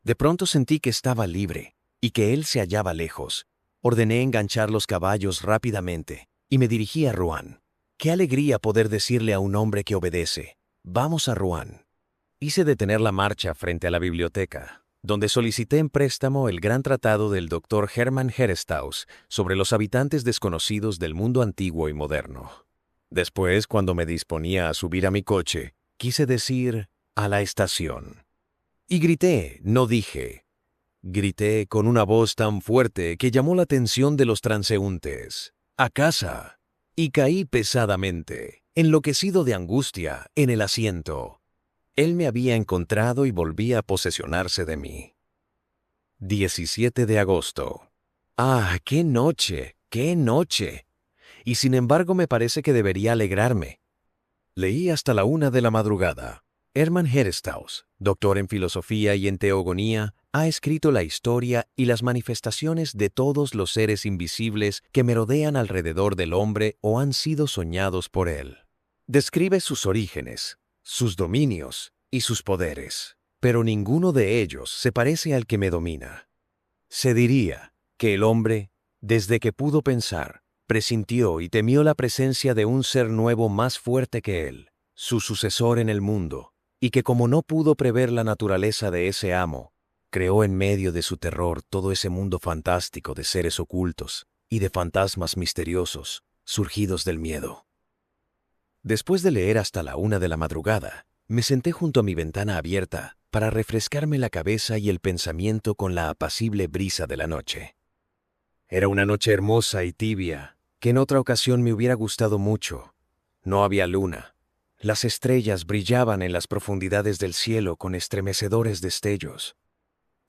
De pronto sentí que estaba libre y que él se hallaba lejos. Ordené enganchar los caballos rápidamente y me dirigí a Rouen. Qué alegría poder decirle a un hombre que obedece: «Vamos a Rouen». Hice detener la marcha frente a la biblioteca. donde solicité en préstamo el gran tratado del Dr. Hermann Herestauss sobre los habitantes desconocidos del mundo antiguo y moderno. Después, cuando me disponía a subir a mi coche, quise decir a la estación. Y grité, no dije. Grité con una voz tan fuerte que llamó la atención de los transeúntes. ¡A casa! Y caí pesadamente, enloquecido de angustia, en el asiento. Él me había encontrado y volvía a posesionarse de mí. 17 de agosto. ¡Ah, qué noche! ¡Qué noche! Y sin embargo me parece que debería alegrarme. Leí hasta la 1 de la madrugada. Hermann Herestauss, doctor en filosofía y en teogonía, ha escrito la historia y las manifestaciones de todos los seres invisibles que merodean alrededor del hombre o han sido soñados por él. Describe sus orígenes, sus dominios y sus poderes, pero ninguno de ellos se parece al que me domina. Se diría que el hombre, desde que pudo pensar, presintió y temió la presencia de un ser nuevo más fuerte que él, su sucesor en el mundo, y que como no pudo prever la naturaleza de ese amo, creó en medio de su terror todo ese mundo fantástico de seres ocultos y de fantasmas misteriosos surgidos del miedo. Después de leer hasta la 1 de la madrugada, me senté junto a mi ventana abierta para refrescarme la cabeza y el pensamiento con la apacible brisa de la noche. Era una noche hermosa y tibia, que en otra ocasión me hubiera gustado mucho. No había luna. Las estrellas brillaban en las profundidades del cielo con estremecedores destellos.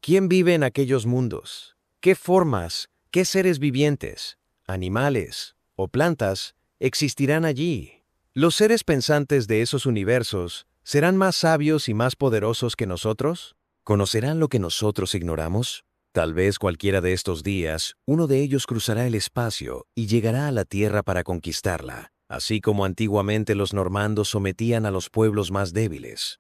¿Quién vive en aquellos mundos? ¿Qué formas, qué seres vivientes, animales o plantas existirán allí? ¿Los seres pensantes de esos universos serán más sabios y más poderosos que nosotros? ¿Conocerán lo que nosotros ignoramos? Tal vez cualquiera de estos días, uno de ellos cruzará el espacio y llegará a la Tierra para conquistarla, así como antiguamente los normandos sometían a los pueblos más débiles.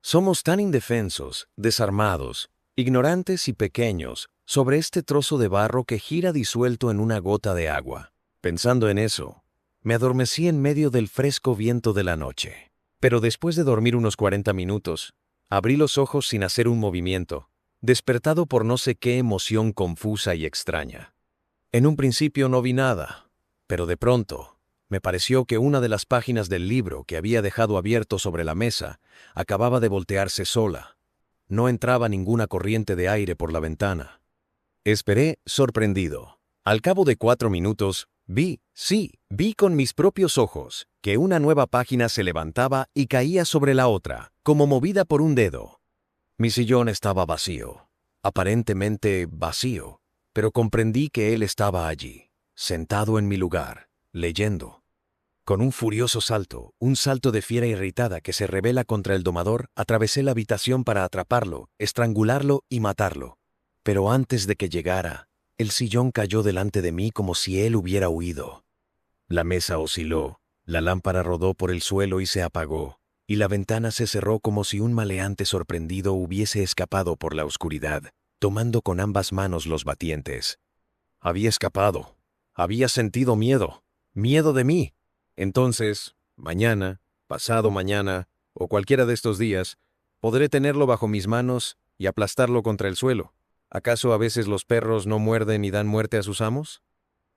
Somos tan indefensos, desarmados, ignorantes y pequeños sobre este trozo de barro que gira disuelto en una gota de agua. Pensando en eso, me adormecí en medio del fresco viento de la noche. Pero después de dormir unos 40 minutos, abrí los ojos sin hacer un movimiento, despertado por no sé qué emoción confusa y extraña. En un principio no vi nada, pero de pronto me pareció que una de las páginas del libro que había dejado abierto sobre la mesa acababa de voltearse sola. No entraba ninguna corriente de aire por la ventana. Esperé sorprendido. Al cabo de 4 minutos, vi con mis propios ojos, que una nueva página se levantaba y caía sobre la otra, como movida por un dedo. Mi sillón estaba vacío, aparentemente vacío, pero comprendí que él estaba allí, sentado en mi lugar, leyendo. Con un furioso salto, un salto de fiera irritada que se rebela contra el domador, atravesé la habitación para atraparlo, estrangularlo y matarlo. Pero antes de que llegara, el sillón cayó delante de mí como si él hubiera huido. La mesa osciló, la lámpara rodó por el suelo y se apagó, y la ventana se cerró como si un maleante sorprendido hubiese escapado por la oscuridad, tomando con ambas manos los batientes. Había escapado. Había sentido miedo. Miedo de mí. Entonces, mañana, pasado mañana, o cualquiera de estos días, podré tenerlo bajo mis manos y aplastarlo contra el suelo. ¿Acaso a veces los perros no muerden y dan muerte a sus amos?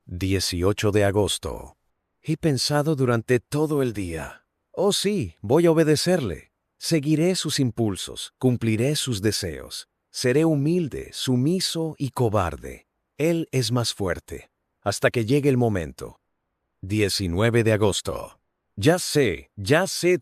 18 de agosto. He pensado durante todo el día. Oh sí, voy a obedecerle. Seguiré sus impulsos, cumpliré sus deseos. Seré humilde, sumiso y cobarde. Él es más fuerte. Hasta que llegue el momento. 19 de agosto. Ya sé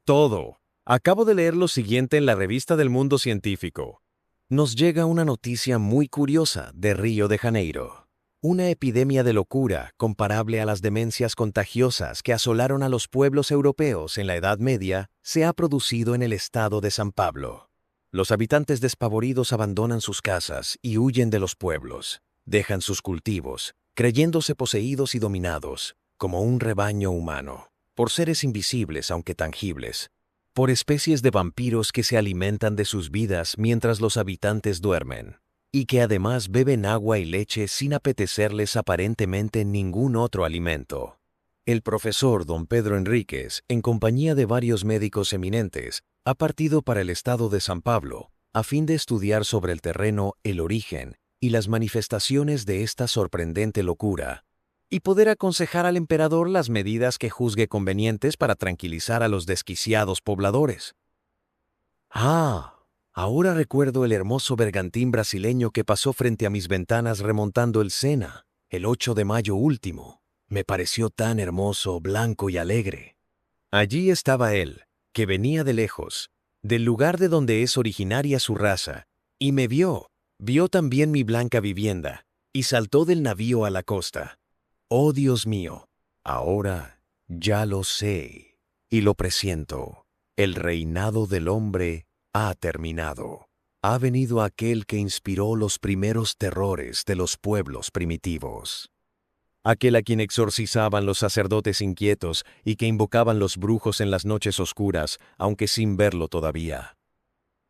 todo. Acabo de leer lo siguiente en la revista del Mundo Científico. Nos llega una noticia muy curiosa de Río de Janeiro. Una epidemia de locura comparable a las demencias contagiosas que asolaron a los pueblos europeos en la Edad Media se ha producido en el estado de San Pablo. Los habitantes despavoridos abandonan sus casas y huyen de los pueblos. Dejan sus cultivos, creyéndose poseídos y dominados, como un rebaño humano, por seres invisibles aunque tangibles, por especies de vampiros que se alimentan de sus vidas mientras los habitantes duermen, y que además beben agua y leche sin apetecerles aparentemente ningún otro alimento. El profesor don Pedro Enríquez, en compañía de varios médicos eminentes, ha partido para el estado de San Pablo, a fin de estudiar sobre el terreno el origen y las manifestaciones de esta sorprendente locura, y poder aconsejar al emperador las medidas que juzgue convenientes para tranquilizar a los desquiciados pobladores. Ah, ahora recuerdo el hermoso bergantín brasileño que pasó frente a mis ventanas remontando el Sena, el 8 de mayo último. Me pareció tan hermoso, blanco y alegre. Allí estaba él, que venía de lejos, del lugar de donde es originaria su raza, y me vio también mi blanca vivienda, y saltó del navío a la costa. Oh Dios mío, ahora ya lo sé, y lo presiento. El reinado del hombre ha terminado. Ha venido aquel que inspiró los primeros terrores de los pueblos primitivos. Aquel a quien exorcizaban los sacerdotes inquietos y que invocaban los brujos en las noches oscuras, aunque sin verlo todavía.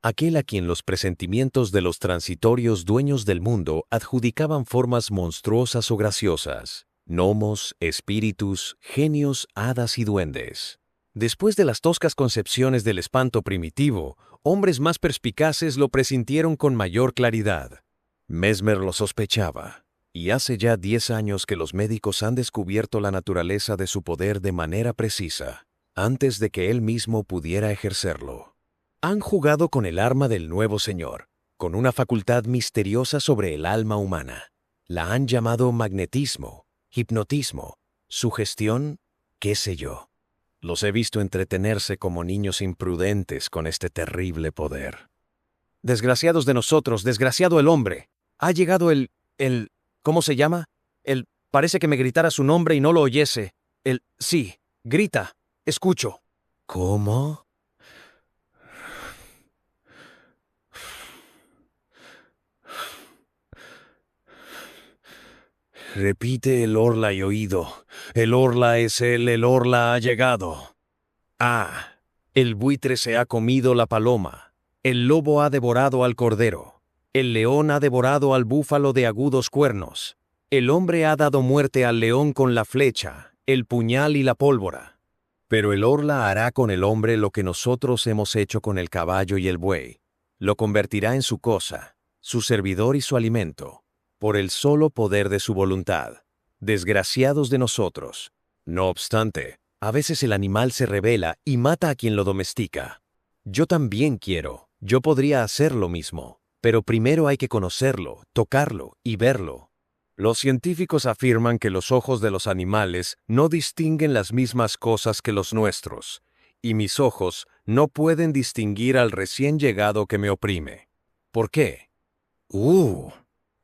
Aquel a quien los presentimientos de los transitorios dueños del mundo adjudicaban formas monstruosas o graciosas, gnomos, espíritus, genios, hadas y duendes. Después de las toscas concepciones del espanto primitivo, hombres más perspicaces lo presintieron con mayor claridad. Mesmer lo sospechaba, y hace ya 10 años que los médicos han descubierto la naturaleza de su poder de manera precisa, antes de que él mismo pudiera ejercerlo. Han jugado con el arma del nuevo señor, con una facultad misteriosa sobre el alma humana. La han llamado magnetismo, hipnotismo, sugestión, qué sé yo. Los he visto entretenerse como niños imprudentes con este terrible poder. Desgraciados de nosotros, desgraciado el hombre. Ha llegado ¿cómo se llama? Parece que me gritara su nombre y no lo oyese. Sí, grita, escucho. ¿Cómo? Repite el orla y oído. El orla es él, el orla ha llegado. Ah, el buitre se ha comido la paloma. El lobo ha devorado al cordero. El león ha devorado al búfalo de agudos cuernos. El hombre ha dado muerte al león con la flecha, el puñal y la pólvora. Pero el orla hará con el hombre lo que nosotros hemos hecho con el caballo y el buey. Lo convertirá en su cosa, su servidor y su alimento, por el solo poder de su voluntad. Desgraciados de nosotros. No obstante, a veces el animal se rebela y mata a quien lo domestica. Yo también quiero, yo podría hacer lo mismo, pero primero hay que conocerlo, tocarlo y verlo. Los científicos afirman que los ojos de los animales no distinguen las mismas cosas que los nuestros, y mis ojos no pueden distinguir al recién llegado que me oprime. ¿Por qué?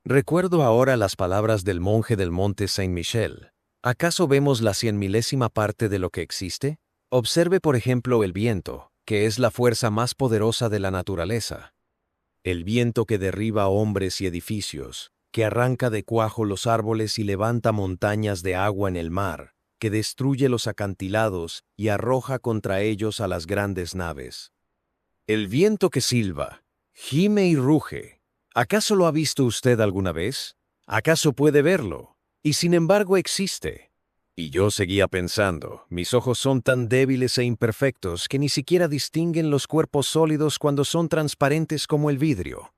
Recuerdo ahora las palabras del monje del monte Saint-Michel. ¿Acaso vemos la 100.000ª parte de lo que existe? Observe, por ejemplo, el viento, que es la fuerza más poderosa de la naturaleza. El viento que derriba hombres y edificios, que arranca de cuajo los árboles y levanta montañas de agua en el mar, que destruye los acantilados y arroja contra ellos a las grandes naves. El viento que silba, gime y ruge. ¿Acaso lo ha visto usted alguna vez? ¿Acaso puede verlo? Y sin embargo existe. Y yo seguía pensando, mis ojos son tan débiles e imperfectos que ni siquiera distinguen los cuerpos sólidos cuando son transparentes como el vidrio.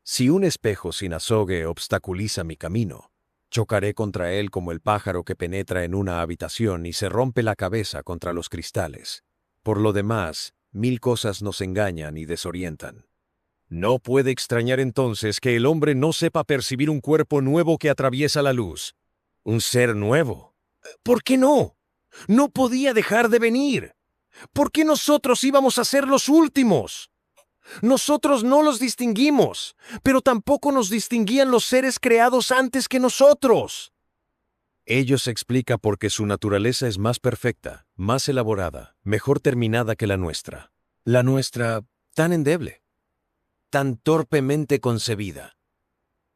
Si un espejo sin azogue obstaculiza mi camino, chocaré contra él como el pájaro que penetra en una habitación y se rompe la cabeza contra los cristales. Por lo demás, 1000 cosas nos engañan y desorientan. No puede extrañar entonces que el hombre no sepa percibir un cuerpo nuevo que atraviesa la luz. Un ser nuevo. ¿Por qué no? No podía dejar de venir. ¿Por qué nosotros íbamos a ser los últimos? Nosotros no los distinguimos, pero tampoco nos distinguían los seres creados antes que nosotros. Ello se explica porque su naturaleza es más perfecta, más elaborada, mejor terminada que la nuestra. La nuestra, tan endeble, tan torpemente concebida,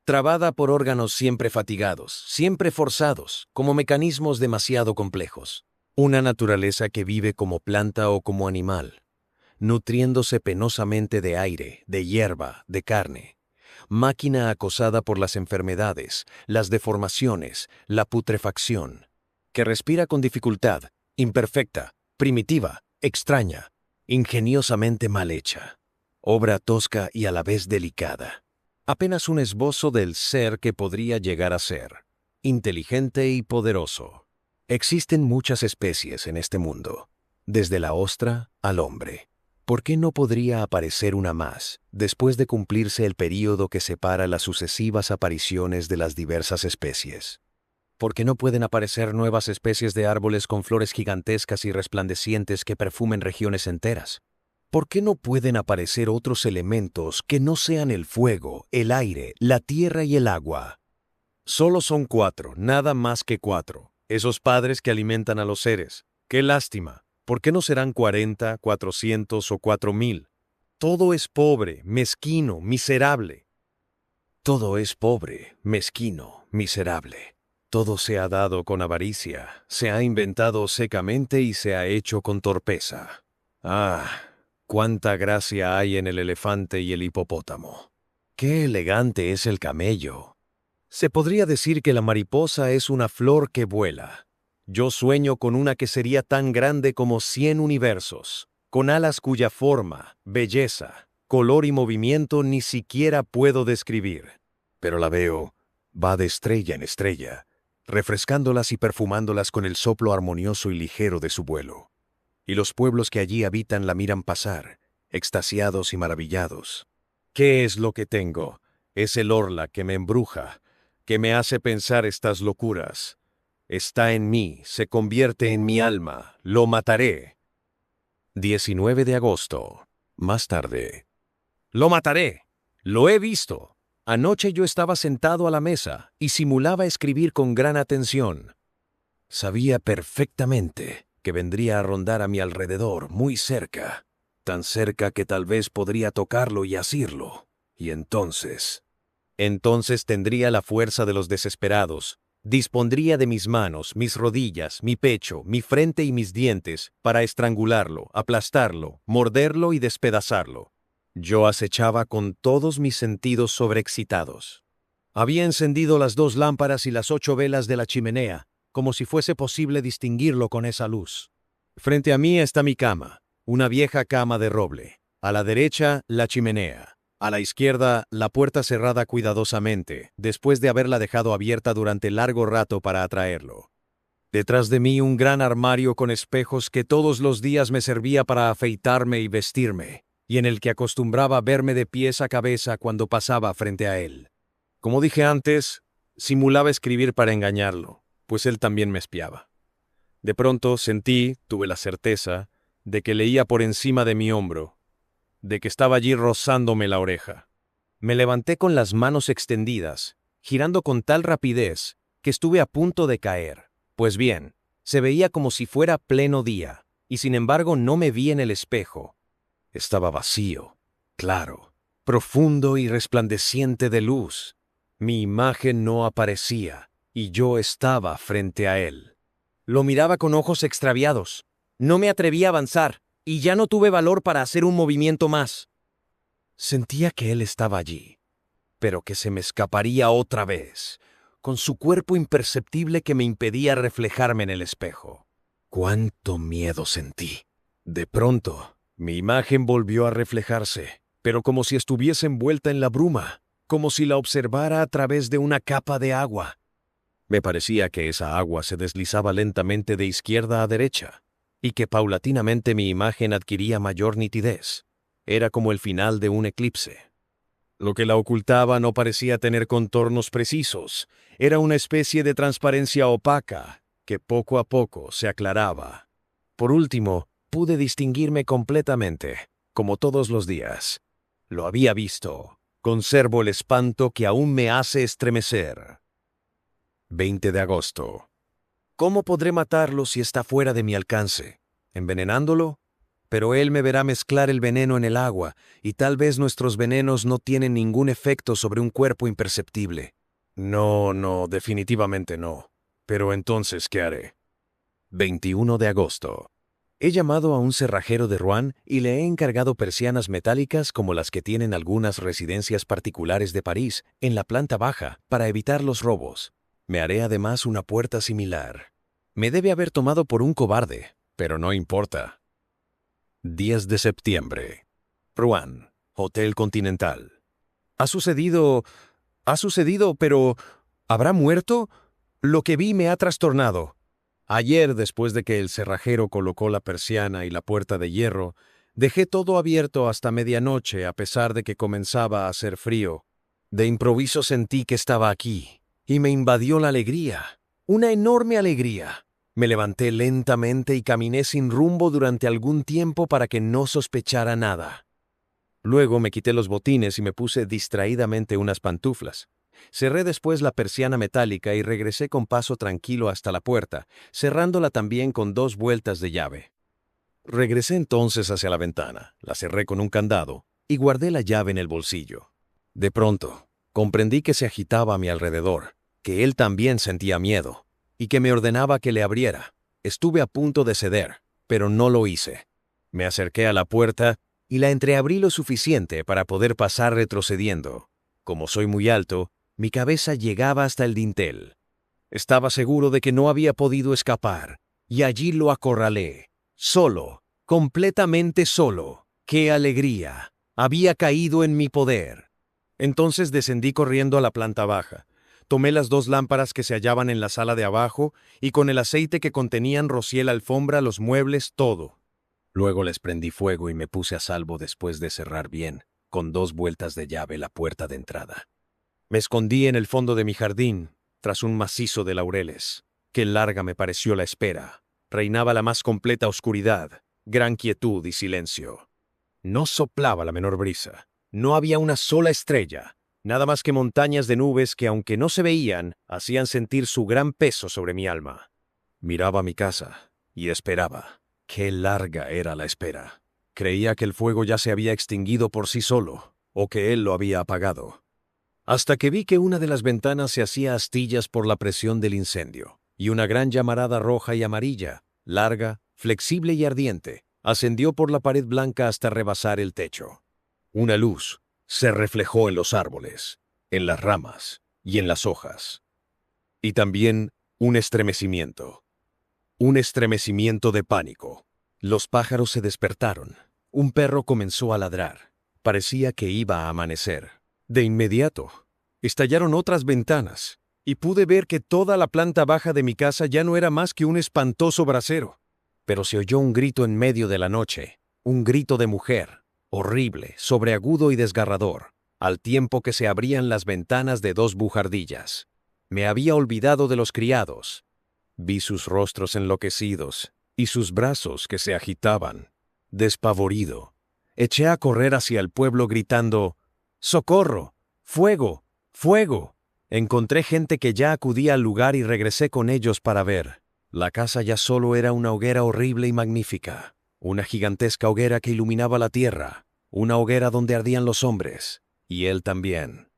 trabada por órganos siempre fatigados, siempre forzados, como mecanismos demasiado complejos. Una naturaleza que vive como planta o como animal, nutriéndose penosamente de aire, de hierba, de carne. Máquina acosada por las enfermedades, las deformaciones, la putrefacción, que respira con dificultad, imperfecta, primitiva, extraña, ingeniosamente mal hecha. obra tosca y a la vez delicada. Apenas un esbozo del ser que podría llegar a ser, inteligente y poderoso. Existen muchas especies en este mundo, desde la ostra al hombre. ¿Por qué no podría aparecer una más, después de cumplirse el período que separa las sucesivas apariciones de las diversas especies? ¿Por qué no pueden aparecer nuevas especies de árboles con flores gigantescas y resplandecientes que perfumen regiones enteras? ¿Por qué no pueden aparecer otros elementos que no sean el fuego, el aire, la tierra y el agua? Solo son 4, nada más que 4, esos padres que alimentan a los seres. ¡Qué lástima! ¿Por qué no serán 40, 400 o 4000? Todo es pobre, mezquino, miserable. Todo es pobre, mezquino, miserable. Todo se ha dado con avaricia, se ha inventado secamente y se ha hecho con torpeza. ¡Ah! ¡Cuánta gracia hay en el elefante y el hipopótamo! ¡Qué elegante es el camello! Se podría decir que la mariposa es una flor que vuela. Yo sueño con una que sería tan grande como 100 universos, con alas cuya forma, belleza, color y movimiento ni siquiera puedo describir. Pero la veo, va de estrella en estrella, refrescándolas y perfumándolas con el soplo armonioso y ligero de su vuelo. Y los pueblos que allí habitan la miran pasar, extasiados y maravillados. ¿Qué es lo que tengo? Es el orla que me embruja, que me hace pensar estas locuras. Está en mí, se convierte en mi alma, lo mataré. 19 de agosto. Más tarde. Lo mataré. Lo he visto. Anoche yo estaba sentado a la mesa y simulaba escribir con gran atención. Sabía perfectamente que vendría a rondar a mi alrededor, muy cerca, tan cerca que tal vez podría tocarlo y asirlo. Y entonces tendría la fuerza de los desesperados, dispondría de mis manos, mis rodillas, mi pecho, mi frente y mis dientes para estrangularlo, aplastarlo, morderlo y despedazarlo. Yo acechaba con todos mis sentidos sobreexcitados. Había encendido las 2 lámparas y las 8 velas de la chimenea, como si fuese posible distinguirlo con esa luz. Frente a mí está mi cama, una vieja cama de roble. A la derecha, la chimenea. A la izquierda, la puerta cerrada cuidadosamente, después de haberla dejado abierta durante largo rato para atraerlo. Detrás de mí un gran armario con espejos que todos los días me servía para afeitarme y vestirme, y en el que acostumbraba verme de pies a cabeza cuando pasaba frente a él. Como dije antes, simulaba escribir para engañarlo, pues él también me espiaba. De pronto tuve la certeza, de que leía por encima de mi hombro, de que estaba allí rozándome la oreja. Me levanté con las manos extendidas, girando con tal rapidez que estuve a punto de caer. Pues bien, se veía como si fuera pleno día, y sin embargo no me vi en el espejo. Estaba vacío, claro, profundo y resplandeciente de luz. Mi imagen no aparecía, y yo estaba frente a él. Lo miraba con ojos extraviados. No me atreví a avanzar, y ya no tuve valor para hacer un movimiento más. Sentía que él estaba allí, pero que se me escaparía otra vez, con su cuerpo imperceptible que me impedía reflejarme en el espejo. ¡Cuánto miedo sentí! De pronto, mi imagen volvió a reflejarse, pero como si estuviese envuelta en la bruma, como si la observara a través de una capa de agua. Me parecía que esa agua se deslizaba lentamente de izquierda a derecha, y que paulatinamente mi imagen adquiría mayor nitidez. Era como el final de un eclipse. Lo que la ocultaba no parecía tener contornos precisos, era una especie de transparencia opaca, que poco a poco se aclaraba. Por último, pude distinguirme completamente, como todos los días. Lo había visto. Conservo el espanto que aún me hace estremecer. 20 de agosto. ¿Cómo podré matarlo si está fuera de mi alcance? ¿Envenenándolo? Pero él me verá mezclar el veneno en el agua, y tal vez nuestros venenos no tienen ningún efecto sobre un cuerpo imperceptible. No, definitivamente no. Pero entonces, ¿qué haré? 21 de agosto. He llamado a un cerrajero de Rouen y le he encargado persianas metálicas como las que tienen algunas residencias particulares de París, en la planta baja, para evitar los robos. Me haré además una puerta similar. Me debe haber tomado por un cobarde, pero no importa. 10 de septiembre. Rouen. Hotel Continental. Ha sucedido, pero ¿habrá muerto? Lo que vi me ha trastornado. Ayer, después de que el cerrajero colocó la persiana y la puerta de hierro, dejé todo abierto hasta medianoche a pesar de que comenzaba a hacer frío. De improviso sentí que estaba aquí, y me invadió la alegría, una enorme alegría. Me levanté lentamente y caminé sin rumbo durante algún tiempo para que no sospechara nada. Luego me quité los botines y me puse distraídamente unas pantuflas. Cerré después la persiana metálica y regresé con paso tranquilo hasta la puerta, cerrándola también con 2 vueltas de llave. Regresé entonces hacia la ventana, la cerré con un candado y guardé la llave en el bolsillo. De pronto, comprendí que se agitaba a mi alrededor, que él también sentía miedo, y que me ordenaba que le abriera. Estuve a punto de ceder, pero no lo hice. Me acerqué a la puerta y la entreabrí lo suficiente para poder pasar retrocediendo. Como soy muy alto, mi cabeza llegaba hasta el dintel. Estaba seguro de que no había podido escapar, y allí lo acorralé. Solo, completamente solo. ¡Qué alegría! Había caído en mi poder. Entonces descendí corriendo a la planta baja. Tomé las 2 lámparas que se hallaban en la sala de abajo y con el aceite que contenían rocié la alfombra, los muebles, todo. Luego les prendí fuego y me puse a salvo después de cerrar bien, con 2 vueltas de llave, la puerta de entrada. Me escondí en el fondo de mi jardín, tras un macizo de laureles. Qué larga me pareció la espera. Reinaba la más completa oscuridad, gran quietud y silencio. No soplaba la menor brisa. No había una sola estrella, nada más que montañas de nubes que, aunque no se veían, hacían sentir su gran peso sobre mi alma. Miraba mi casa y esperaba. Qué larga era la espera. Creía que el fuego ya se había extinguido por sí solo, o que él lo había apagado. Hasta que vi que una de las ventanas se hacía astillas por la presión del incendio, y una gran llamarada roja y amarilla, larga, flexible y ardiente, ascendió por la pared blanca hasta rebasar el techo. Una luz se reflejó en los árboles, en las ramas y en las hojas. Y también un estremecimiento de pánico. Los pájaros se despertaron. Un perro comenzó a ladrar. Parecía que iba a amanecer. De inmediato, estallaron otras ventanas, y pude ver que toda la planta baja de mi casa ya no era más que un espantoso brasero. Pero se oyó un grito en medio de la noche, un grito de mujer, horrible, sobreagudo y desgarrador, al tiempo que se abrían las ventanas de 2 bujardillas. Me había olvidado de los criados. Vi sus rostros enloquecidos y sus brazos que se agitaban. Despavorido, eché a correr hacia el pueblo gritando: ¡Socorro! ¡Fuego! ¡Fuego! Encontré gente que ya acudía al lugar y regresé con ellos para ver. La casa ya solo era una hoguera horrible y magnífica, una gigantesca hoguera que iluminaba la tierra, una hoguera donde ardían los hombres, y él también.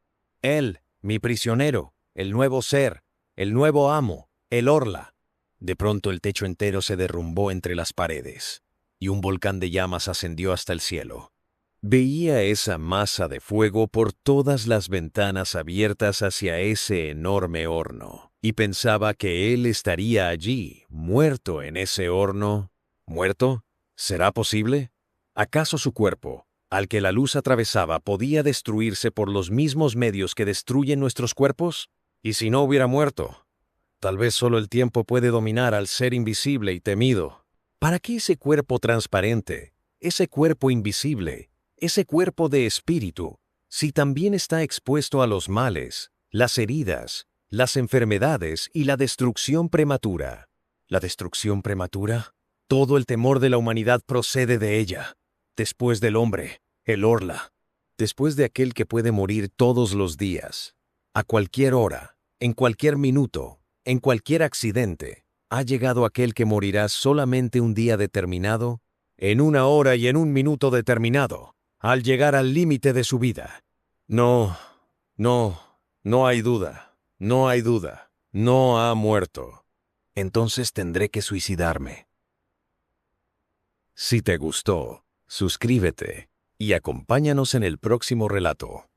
Él, mi prisionero, el nuevo ser, el nuevo amo, el Orla. De pronto el techo entero se derrumbó entre las paredes, y un volcán de llamas ascendió hasta el cielo. Veía esa masa de fuego por todas las ventanas abiertas hacia ese enorme horno, y pensaba que él estaría allí, muerto en ese horno. ¿Muerto? ¿Será posible? ¿Acaso su cuerpo, al que la luz atravesaba, podía destruirse por los mismos medios que destruyen nuestros cuerpos? ¿Y si no hubiera muerto? Tal vez solo el tiempo puede dominar al ser invisible y temido. ¿Para qué ese cuerpo transparente, ese cuerpo invisible, ese cuerpo de espíritu, si también está expuesto a los males, las heridas, las enfermedades y la destrucción prematura? ¿La destrucción prematura? Todo el temor de la humanidad procede de ella. Después del hombre, el Orla. Después de aquel que puede morir todos los días, a cualquier hora, en cualquier minuto, en cualquier accidente, ha llegado aquel que morirá solamente un día determinado, en una hora y en un minuto determinado, al llegar al límite de su vida. No hay duda, no hay duda, no ha muerto. Entonces tendré que suicidarme. Si te gustó, suscríbete y acompáñanos en el próximo relato.